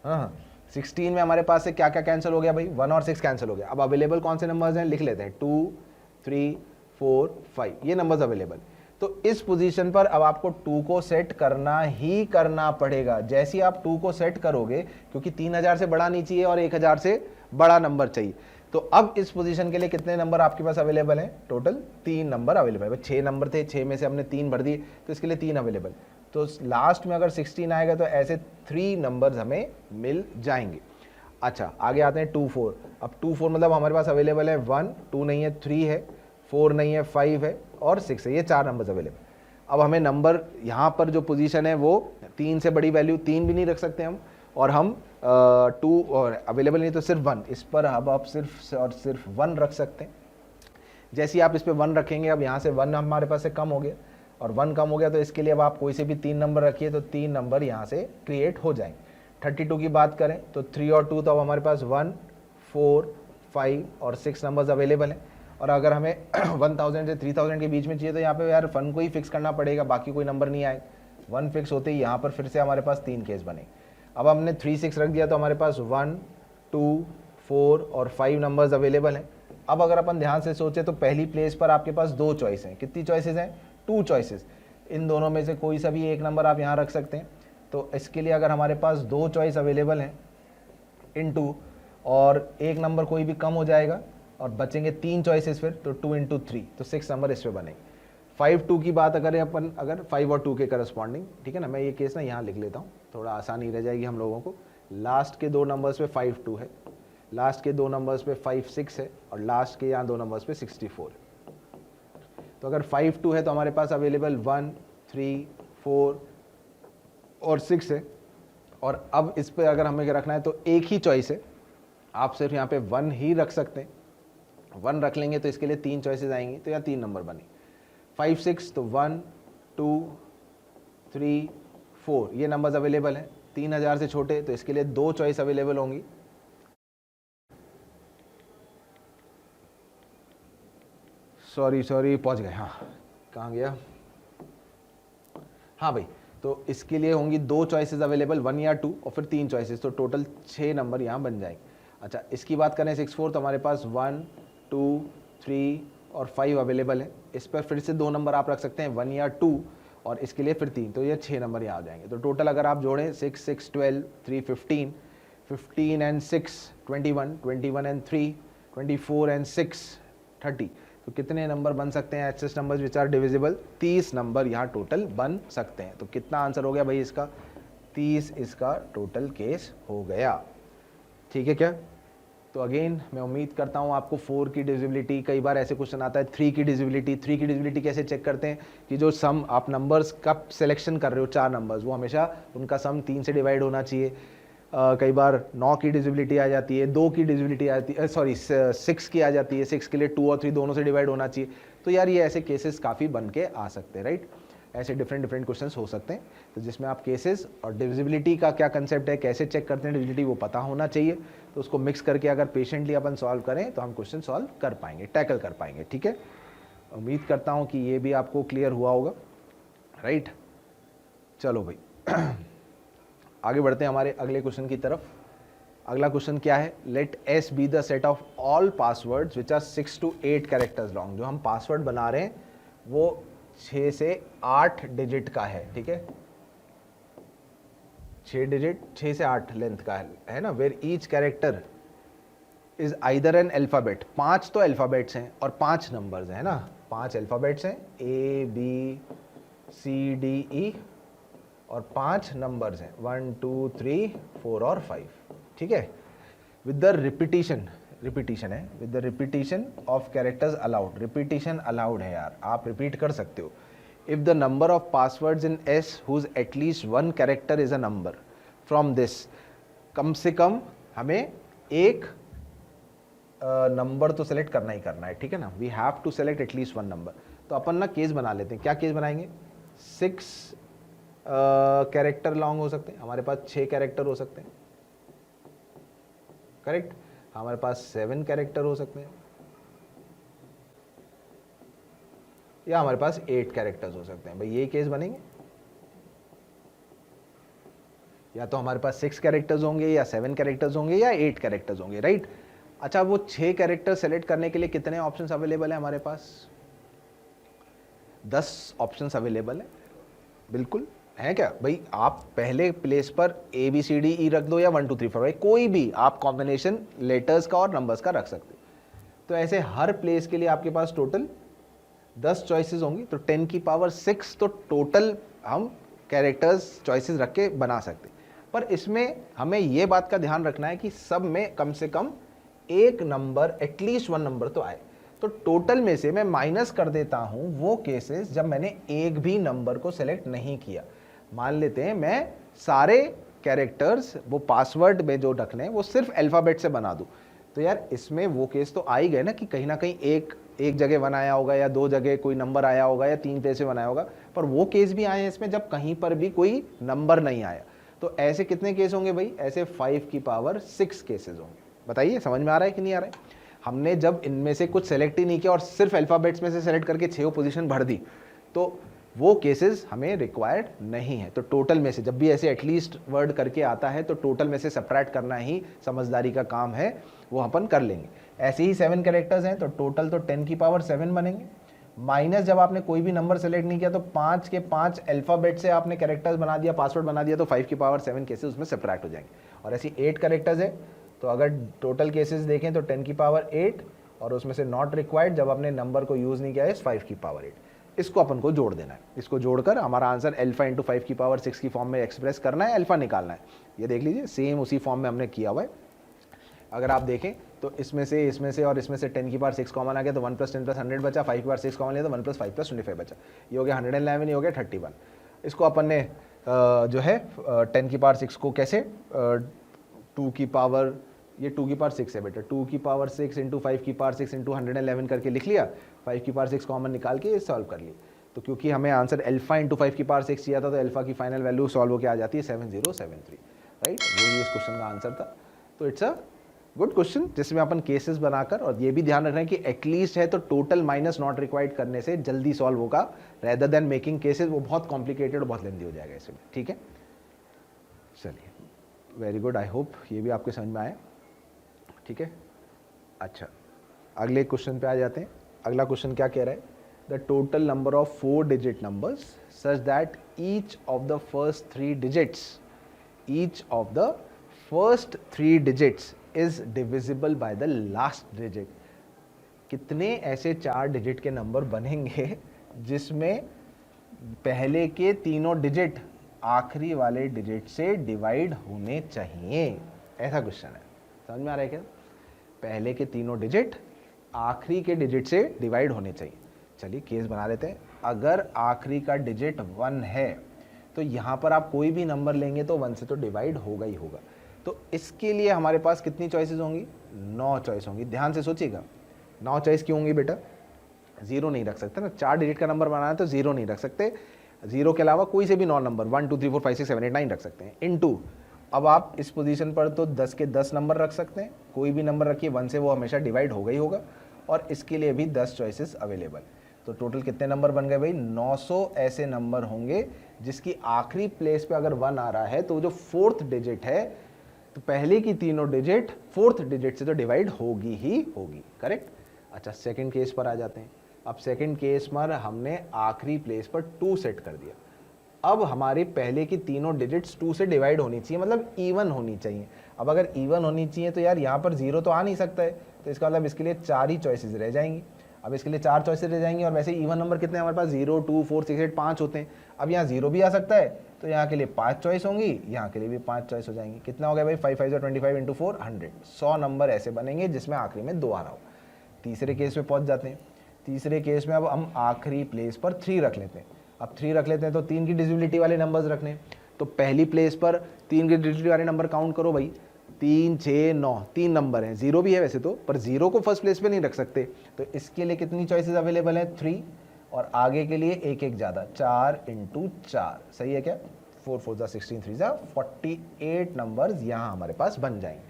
हाँ, 16 में हमारे पास से क्या क्या कैंसिल हो गया भाई? 1 और 6 कैंसिल हो गया। अब अवेलेबल कौन से नंबर्स हैं लिख लेते हैं, 2 3 4 5, ये नंबर्स अवेलेबल। तो इस पोजीशन पर अब आपको 2 को सेट करना ही करना पड़ेगा। जैसे ही आप 2 को सेट करोगे, क्योंकि 3000 से बड़ा नहीं चाहिए और 1000 से बड़ा नंबर चाहिए, तो अब इस पोजीशन के लिए कितने नंबर आपके पास अवेलेबल हैं? टोटल 3 नंबर अवेलेबल है। 6 नंबर थे, 6 में से हमने 3 भर दिए, तो इसके लिए 3 अवेलेबल। तो लास्ट में अगर 16 आएगा तो ऐसे 3 नंबर्स हमें मिल जाएंगे। अच्छा, आगे आते हैं 2 4। अब 2 4 मतलब हमारे पास अवेलेबल है 1, 2 नहीं है, 3 है, 4 नहीं है, 5 है और 6 है। ये 4 नंबर्स अवेलेबल। अब हमें नंबर यहाँ पर जो पोजीशन है वो 3 से बड़ी वैल्यू 3 भी नहीं रख सकते हम, और हम 2 और अवेलेबल नहीं तो सिर्फ 1, इस पर अब आप सिर्फ और सिर्फ 1 रख सकते हैं। जैसे ही आप इस पर 1 रखेंगे, अब यहाँ से 1 हमारे पास से कम हो गया और 1 कम हो गया, तो इसके लिए अब आप कोई से भी 3 नंबर रखिए तो 3 नंबर यहाँ से क्रिएट हो जाएंगे। 32 की बात करें तो 3 और 2 तो अब हमारे पास 1 4 5 और 6 नंबर्स अवेलेबल हैं। और अगर हमें 1000 से 3000 के बीच में चाहिए तो यहाँ पे यार 1 को ही फिक्स करना पड़ेगा, बाकी कोई नंबर नहीं आएगा। 1 फिक्स होते ही यहाँ पर फिर से हमारे पास 3 केस बने। अब हमने 3 6 रख दिया तो हमारे पास 1 2 4 और 5 नंबर्स अवेलेबल हैं। अब अगर अपन ध्यान से सोचे तो पहली प्लेस पर आपके पास 2 चॉइस हैं। कितनी चॉइसेस हैं? 2 चॉइसेस। इन दोनों में से कोई सा भी एक नंबर आप यहाँ रख सकते हैं। तो इसके लिए अगर हमारे पास 2 चॉइस अवेलेबल हैं इनटू, और एक नंबर कोई भी कम हो जाएगा और बचेंगे 3 चॉइसेस फिर, तो 2 × 3 तो 6 नंबर इस पे बनेंगे। 5 2 की बात अगर अपन अगर 5 और 2 के करस्पॉन्डिंग, ठीक है ना, मैं ये केस ना यहाँ लिख लेता हूँ, थोड़ा आसानी रह जाएगी हम लोगों को। लास्ट के 2 नंबर्स पे 5 2 है, लास्ट के 2 नंबर्स पे 5 6 है, और लास्ट के यहाँ 2 नंबर्स पे 64 है। तो अगर 5 2 है तो हमारे पास अवेलेबल 1 3 4 और 6 है। और अब इस पे अगर हमें रखना है तो एक ही चॉइस है, आप सिर्फ यहाँ पे 1 ही रख सकते हैं। 1 रख लेंगे तो इसके लिए 3 चॉइसेस आएंगी, तो यहाँ 3 नंबर बने। 5 6 तो 1 2 3 4 ये नंबर्स अवेलेबल हैं। 3000 से छोटे तो इसके लिए 2 चॉइस अवेलेबल होंगी। सॉरी पहुंच गए, हाँ कहाँ गया, हाँ भाई, तो इसके लिए होंगी 2 चॉइसेस अवेलेबल, 1 या 2, और फिर 3 चॉइसेस, तो टोटल 6 नंबर यहाँ बन जाएंगे। अच्छा, इसकी बात करें 64 तो हमारे पास 1 2 3 और 5 अवेलेबल है। इस पर फिर से 2 नंबर आप रख सकते हैं, 1 या 2, और इसके लिए फिर 3, तो ये 6 नंबर यहाँ आ जाएंगे। तो टोटल अगर आप जोड़ें 6 6 12 3 15, 15 एंड 6 21, 21 एंड 3 24 एंड 6 30, तो कितने नंबर बन सकते हैं? Excess numbers which are divisible, 30 number यहाँ टोटल बन सकते हैं। तो कितना आंसर हो गया भाई इसका? 30 इसका टोटल केस हो गया। ठीक है क्या? तो अगेन मैं उम्मीद करता हूँ आपको 4 की डिविजिबिलिटी, कई बार ऐसे क्वेश्चन आता है 3 की डिविजिबिलिटी। 3 की डिविजिबिलिटी कैसे चेक करते हैं कि जो सम आप नंबर्स का सिलेक्शन कर रहे हो, 4 नंबर्स, वो हमेशा उनका सम 3 से डिवाइड होना चाहिए। कई बार 9 की डिविजिबिलिटी आ जाती है, 2 की डिविजिबिलिटी आ जाती है, 6 की आ जाती है, 6 के लिए 2 और 3 दोनों से डिवाइड होना चाहिए। तो यार ये ऐसे केसेस काफ़ी बन के आ सकते हैं, राइट? ऐसे डिफरेंट क्वेश्चंस हो सकते हैं, तो जिसमें आप केसेस और डिविजिबिलिटी का क्या कंसेप्ट है, कैसे चेक करते हैं डिविजिबिलिटी, वो पता होना चाहिए। तो उसको मिक्स करके अगर पेशेंटली अपन सॉल्व करें तो हम क्वेश्चन सॉल्व कर पाएंगे, टैकल कर पाएंगे। ठीक है, उम्मीद करता हूँ कि ये भी आपको क्लियर हुआ होगा, राइट? चलो भाई आगे बढ़ते हैं हमारे अगले क्वेश्चन की तरफ। अगला क्वेश्चन क्या है? Let S be the set of all passwords which are 6 to 8 characters long. जो हम पासवर्ड बना रहे हैं वो 6 से 8 डिजिट का है, ठीक है, 6 डिजिट, 6 से 8 लेंथ का है ना। Where each character is either an alphabet, 5 तो अल्फाबेट्स हैं और 5 नंबर्स हैं ना, 5 अल्फाबेट्स हैं, A B C D E, और 5 नंबर्स हैं 1 2 3 4 और 5, ठीक है। विद द रिपीटिशन है, with the repetition of characters allowed, repetition allowed है यार, आप रिपीट कर सकते हो। If the number of passwords in S whose at least 1 character is a number from this, कम से कम हमें एक नंबर तो सेलेक्ट करना ही करना है, ठीक है ना। We have to select at least 1 number. तो अपन ना केस बना लेते हैं। क्या केस बनाएंगे? 6 कैरेक्टर लॉन्ग हो सकते हैं, हमारे पास 6 कैरेक्टर हो सकते हैं, करेक्ट। हमारे पास 7 कैरेक्टर हो सकते हैं, या हमारे पास 8 कैरेक्टर्स हो सकते हैं। भाई ये केस बनेंगे, या तो हमारे पास 6 कैरेक्टर्स होंगे, या 7 कैरेक्टर्स होंगे, या 8 कैरेक्टर्स होंगे, राइट। अच्छा, वो 6 कैरेक्टर सेलेक्ट करने के लिए कितने ऑप्शंस अवेलेबल है हमारे पास? 10 ऑप्शंस अवेलेबल है, बिल्कुल है क्या भाई। आप पहले प्लेस पर ABCDE रख दो, या 1 2 3 4 5, कोई भी आप कॉम्बिनेशन लेटर्स का और नंबर्स का रख सकते हो। तो ऐसे हर प्लेस के लिए आपके पास टोटल 10 चॉइसेस होंगी, तो 10 की पावर 6 तो टोटल हम कैरेक्टर्स चॉइसेस रख के बना सकते। पर इसमें हमें ये बात का ध्यान रखना है कि सब में कम से कम एक नंबर, एटलीस्ट 1 नंबर तो आए। तो टोटल में से मैं माइनस कर देता हूं वो केसेस जब मैंने एक भी नंबर को सेलेक्ट नहीं किया। मान लेते हैं मैं सारे कैरेक्टर्स वो पासवर्ड में जो रखने वो सिर्फ अल्फाबेट से बना दूं, तो यार इसमें वो केस तो आ ही गए ना कि कहीं ना कहीं एक जगह बनाया होगा, या 2 जगह कोई नंबर आया होगा, या 3 प्लेस में बनाया होगा। पर वो केस भी आए हैं इसमें जब कहीं पर भी कोई नंबर नहीं आया। तो ऐसे कितने केस होंगे भाई? ऐसे 5 की पावर 6 केसेस होंगे। बताइए समझ में आ रहा है कि नहीं आ रहा है? हमने जब इनमें से कुछ सेलेक्ट ही नहीं किया और सिर्फ अल्फ़ाबेट्स में से सेलेक्ट करके 6 पोजीशन भर दी, तो वो केसेस हमें रिक्वायर्ड नहीं है। तो टोटल में से जब भी ऐसे एटलीस्ट वर्ड करके आता है तो टोटल में से सब्ट्रैक्ट करना ही समझदारी का काम है, वो अपन कर लेंगे। ऐसे ही 7 कैरेक्टर्स हैं तो टोटल तो 10 की पावर 7 बनेंगे, माइनस जब आपने कोई भी नंबर सेलेक्ट नहीं किया तो 5 के 5 अल्फ़ाबेट से आपने कैरेक्टर्स बना दिया, पासवर्ड बना दिया, तो 5 की पावर 7 केसेस उसमें सब्ट्रैक्ट हो जाएंगे। और ऐसी 8 कैरेक्टर्स है तो अगर टोटल केसेस देखें तो 10 की पावर 8 और उसमें से नॉट रिक्वायर्ड जब आपने नंबर को यूज़ नहीं किया है 5 की पावर 8। इसको अपन को जोड़ देना है, इसको जोड़कर हमारा आंसर अल्फा इंटू 5 की पावर 6 की फॉर्म में एक्सप्रेस करना है, अल्फा निकालना है। ये देख लीजिए सेम उसी फॉर्म में हमने किया हुआ है। अगर आप देखें तो इसमें से और इसमें से 10 की पावर 6 कॉमन आ गया तो 1 + 10 + 100 बचा, 5 की पावर 6 कॉमन लिया तो 1 + 5 + 25 बचा। ये हो गया 111, ये हो गया 31। इसको अपन ने जो है 10 की पावर 6 को कैसे 2 की पावर, ये 2 की पावर 6 है बेटा, 2 की पावर 6 इंटू 5 की पावर 6 इंटू 111 करके लिख लिया, 5 की पावर 6 कॉमन निकाल के सॉल्व कर ली। तो क्योंकि हमें आंसर अल्फा इंटू 5 की पावर 6 चाहिए था तो अल्फा की फाइनल वैल्यू सॉल्व होकर आ जाती है 7073, राइट। ये इस क्वेश्चन का आंसर था। तो इट्स अ गुड क्वेश्चन जिसमें अपन केसेस बनाकर, और ये भी ध्यान रख रहे हैं कि एटलीस्ट है तो टोटल माइनस नॉट रिक्वायर्ड करने से जल्दी सॉल्व होगा, रेदर देन मेकिंग केसेस, वो बहुत कॉम्प्लिकेटेड और बहुत लेंदी हो जाएगा इसमें, ठीक है। चलिए, वेरी गुड, आई होप ये भी आपके समझ में आए, ठीक है। अच्छा, अगले क्वेश्चन पे आ जाते हैं। अगला क्वेश्चन क्या कह रहा है, the total number of 4 digit numbers such that each of the first 3 digits is divisible by the last digit. कितने ऐसे 4 डिजिट के नंबर बनेंगे जिसमें पहले के तीनों डिजिट आखिरी वाले डिजिट से डिवाइड होने चाहिए, ऐसा क्वेश्चन है। समझ में आ रहा है क्या? पहले के तीनों डिजिट आखिरी के डिजिट से डिवाइड होने चाहिए। चलिए केस बना लेते हैं। अगर आखिरी का डिजिट 1 है तो यहाँ पर आप कोई भी नंबर लेंगे तो 1 से तो डिवाइड होगा ही होगा। तो इसके लिए हमारे पास कितनी चॉइसेस होंगी? 9 चॉइस होंगी। ध्यान से सोचिएगा, 9 चॉइस क्यों होंगी बेटा? 0 नहीं रख सकते ना, 4 डिजिट का नंबर बनाना है तो 0 नहीं रख सकते। 0 के अलावा कोई से भी 9 नंबर 1 2 3 4 5 6 7 8 9 रख सकते हैं। इनटू अब आप इस पोजीशन पर तो 10 के 10 नंबर रख सकते हैं, कोई भी नंबर रखिए 1 से वो हमेशा डिवाइड होगा ही होगा, और इसके लिए भी 10 चॉइसेस अवेलेबल। तो टोटल कितने नंबर बन गए भाई? 900 ऐसे नंबर होंगे जिसकी आखिरी प्लेस पे अगर 1 आ रहा है तो जो 4th डिजिट है तो पहले की तीनों डिजिट 4th डिजिट से तो डिवाइड होगी ही होगी, करेक्ट। अच्छा, सेकंड केस पर आ जाते हैं। अब सेकंड केस में हमने आखिरी प्लेस पर 2 सेट कर दिया। अब हमारे पहले की तीनों डिजिट्स 2 से डिवाइड होनी चाहिए, मतलब इवन होनी चाहिए। अब अगर इवन होनी चाहिए तो यार यहाँ पर 0 तो आ नहीं सकता है, तो इसका मतलब इसके लिए 4 ही चॉइसेस रह जाएंगी। अब इसके लिए 4 चॉइसेस रह जाएंगी, और वैसे इवन नंबर कितने हमारे पास? 0 2 4 6 8 5 होते हैं। अब यहाँ 0 भी आ सकता है तो यहाँ के लिए 5 चॉइस होंगी, यहाँ के लिए भी 5 चॉइस हो जाएंगी। कितना हो गया भाई? 5 5 25 इंटू 4 100। 100 नंबर ऐसे बनेंगे जिसमें आखिरी में 2 आ रहा हो। तीसरे केस में पहुँच जाते हैं। तीसरे केस में अब हम आखिरी प्लेस पर 3 रख लेते हैं। अब 3 रख लेते हैं तो 3 की डिविजिबिलिटी वाले नंबर्स रखने, तो पहली प्लेस पर 3 की डिविजिबिलिटी वाले नंबर काउंट करो भाई, 3 6 9 3 नंबर हैं। 0 भी है वैसे तो, पर 0 को फर्स्ट प्लेस पे नहीं रख सकते, तो इसके लिए कितनी चॉइसेस अवेलेबल है? 3, और आगे के लिए एक एक ज़्यादा, 4 इंटू 4, सही है क्या? 4 4 16 3 48 नंबर्स यहाँ हमारे पास बन जाएंगे।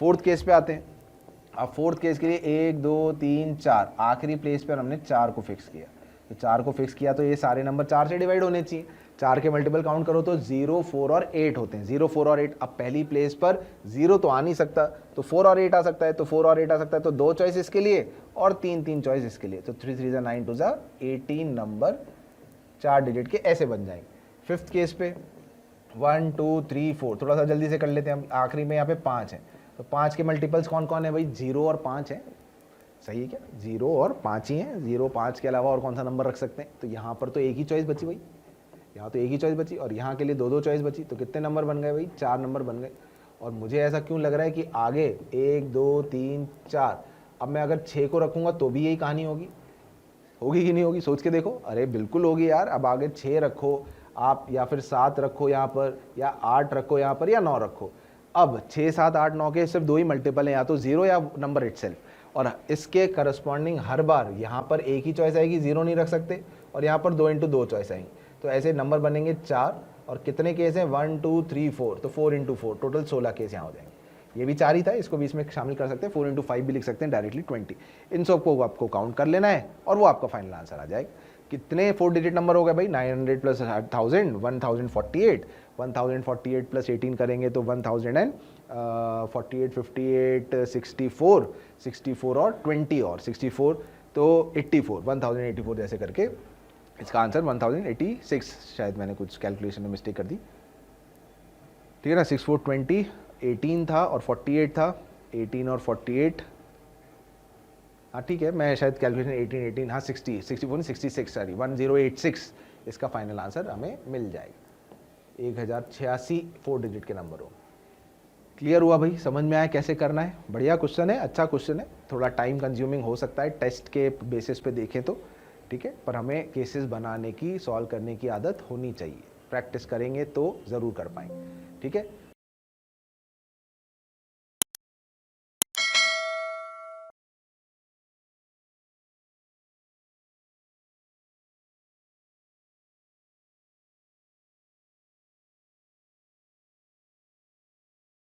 फोर्थ केस पे आते हैं। अब फोर्थ केस के लिए 1 2 3 4, आखिरी प्लेस पर हमने 4 को फिक्स किया। तो 4 को फिक्स किया तो ये सारे नंबर 4 से डिवाइड होने चाहिए। 4 के मल्टीपल काउंट करो तो 0 4 और 8 होते हैं। 0 4 और 8, अब पहली प्लेस पर 0 तो आ नहीं सकता, तो 4 और 8 आ सकता है, तो 4 और 8 आ सकता है, तो 2 चॉइस इसके लिए और 3 चॉइस इसके लिए। तो 3 3 9 2 18 नंबर 4 डिजिट के ऐसे बन जाएंगे। फिफ्थ केस पे 1 2 3 4, थोड़ा सा जल्दी से कर लेते हैं हम। आखिरी में यहाँ पे 5 है, तो 5 के मल्टीपल्स कौन कौन है भाई? 0 और 5 है, सही है क्या? 0 और 5 ही हैं। 0 5 के अलावा और कौन सा नंबर रख सकते हैं? तो यहाँ पर तो एक ही चॉइस बची भाई, यहाँ तो एक ही चॉइस बची, और यहाँ के लिए 2 चॉइस बची। तो कितने नंबर बन गए भाई? 4 नंबर बन गए। और मुझे ऐसा क्यों लग रहा है कि आगे 1 2 3 4, अब मैं अगर 6 को रखूँगा तो भी यही कहानी होगी कि नहीं होगी? सोच के देखो। अरे बिल्कुल होगी यार। अब आगे 6 रखो आप, या फिर 7 रखो यहाँ पर, या 8 रखो यहाँ पर, या 9 रखो। अब 6 7 8 9 के सिर्फ 2 ही मल्टीपल हैं, या तो 0 या नंबर इटसेल्फ, और इसके करस्पॉन्डिंग हर बार यहाँ पर एक ही चॉइस आएगी, 0 नहीं रख सकते, और यहाँ पर 2 इंटू 2 चॉइस आएंगी। तो ऐसे नंबर बनेंगे 4, और कितने केस हैं? 1 2 3 4, तो 4 इंटू 4, टोटल 16 केस यहाँ हो जाएंगे। ये भी 4 ही था, इसको भी इसमें शामिल कर सकते हैं, 4 इंटू 5 भी लिख सकते हैं डायरेक्टली 20। इन सब को आपको काउंट कर लेना है और वो आपका फाइनल आंसर आ जाएगा। कितने 4 डिजिट नंबर हो गए भाई? 900 प्लस 1000 1048, 1048 प्लस 18 करेंगे तो 1048, 58 64, 64 और 20 और 64 तो 84, 1084 जैसे करके इसका आंसर 1086। शायद मैंने कुछ कैलकुलेशन में मिस्टेक कर दी, ठीक है ना। 6420 18 था और 48 था, 18 और 48, हाँ ठीक है, मैं शायद कैलकुलेशन 18 हाँ 60 64 66 सॉरी 1086 इसका फाइनल आंसर हमें मिल जाएगा। 1086 4 डिजिट के नंबर हो। क्लियर हुआ भाई? समझ में आया कैसे करना है? बढ़िया क्वेश्चन है, अच्छा क्वेश्चन है, थोड़ा टाइम कंज्यूमिंग हो सकता है टेस्ट के बेसिस पे देखें तो, ठीक है, पर हमें केसेस बनाने की, सॉल्व करने की आदत होनी चाहिए। प्रैक्टिस करेंगे तो ज़रूर कर पाएंगे, ठीक है।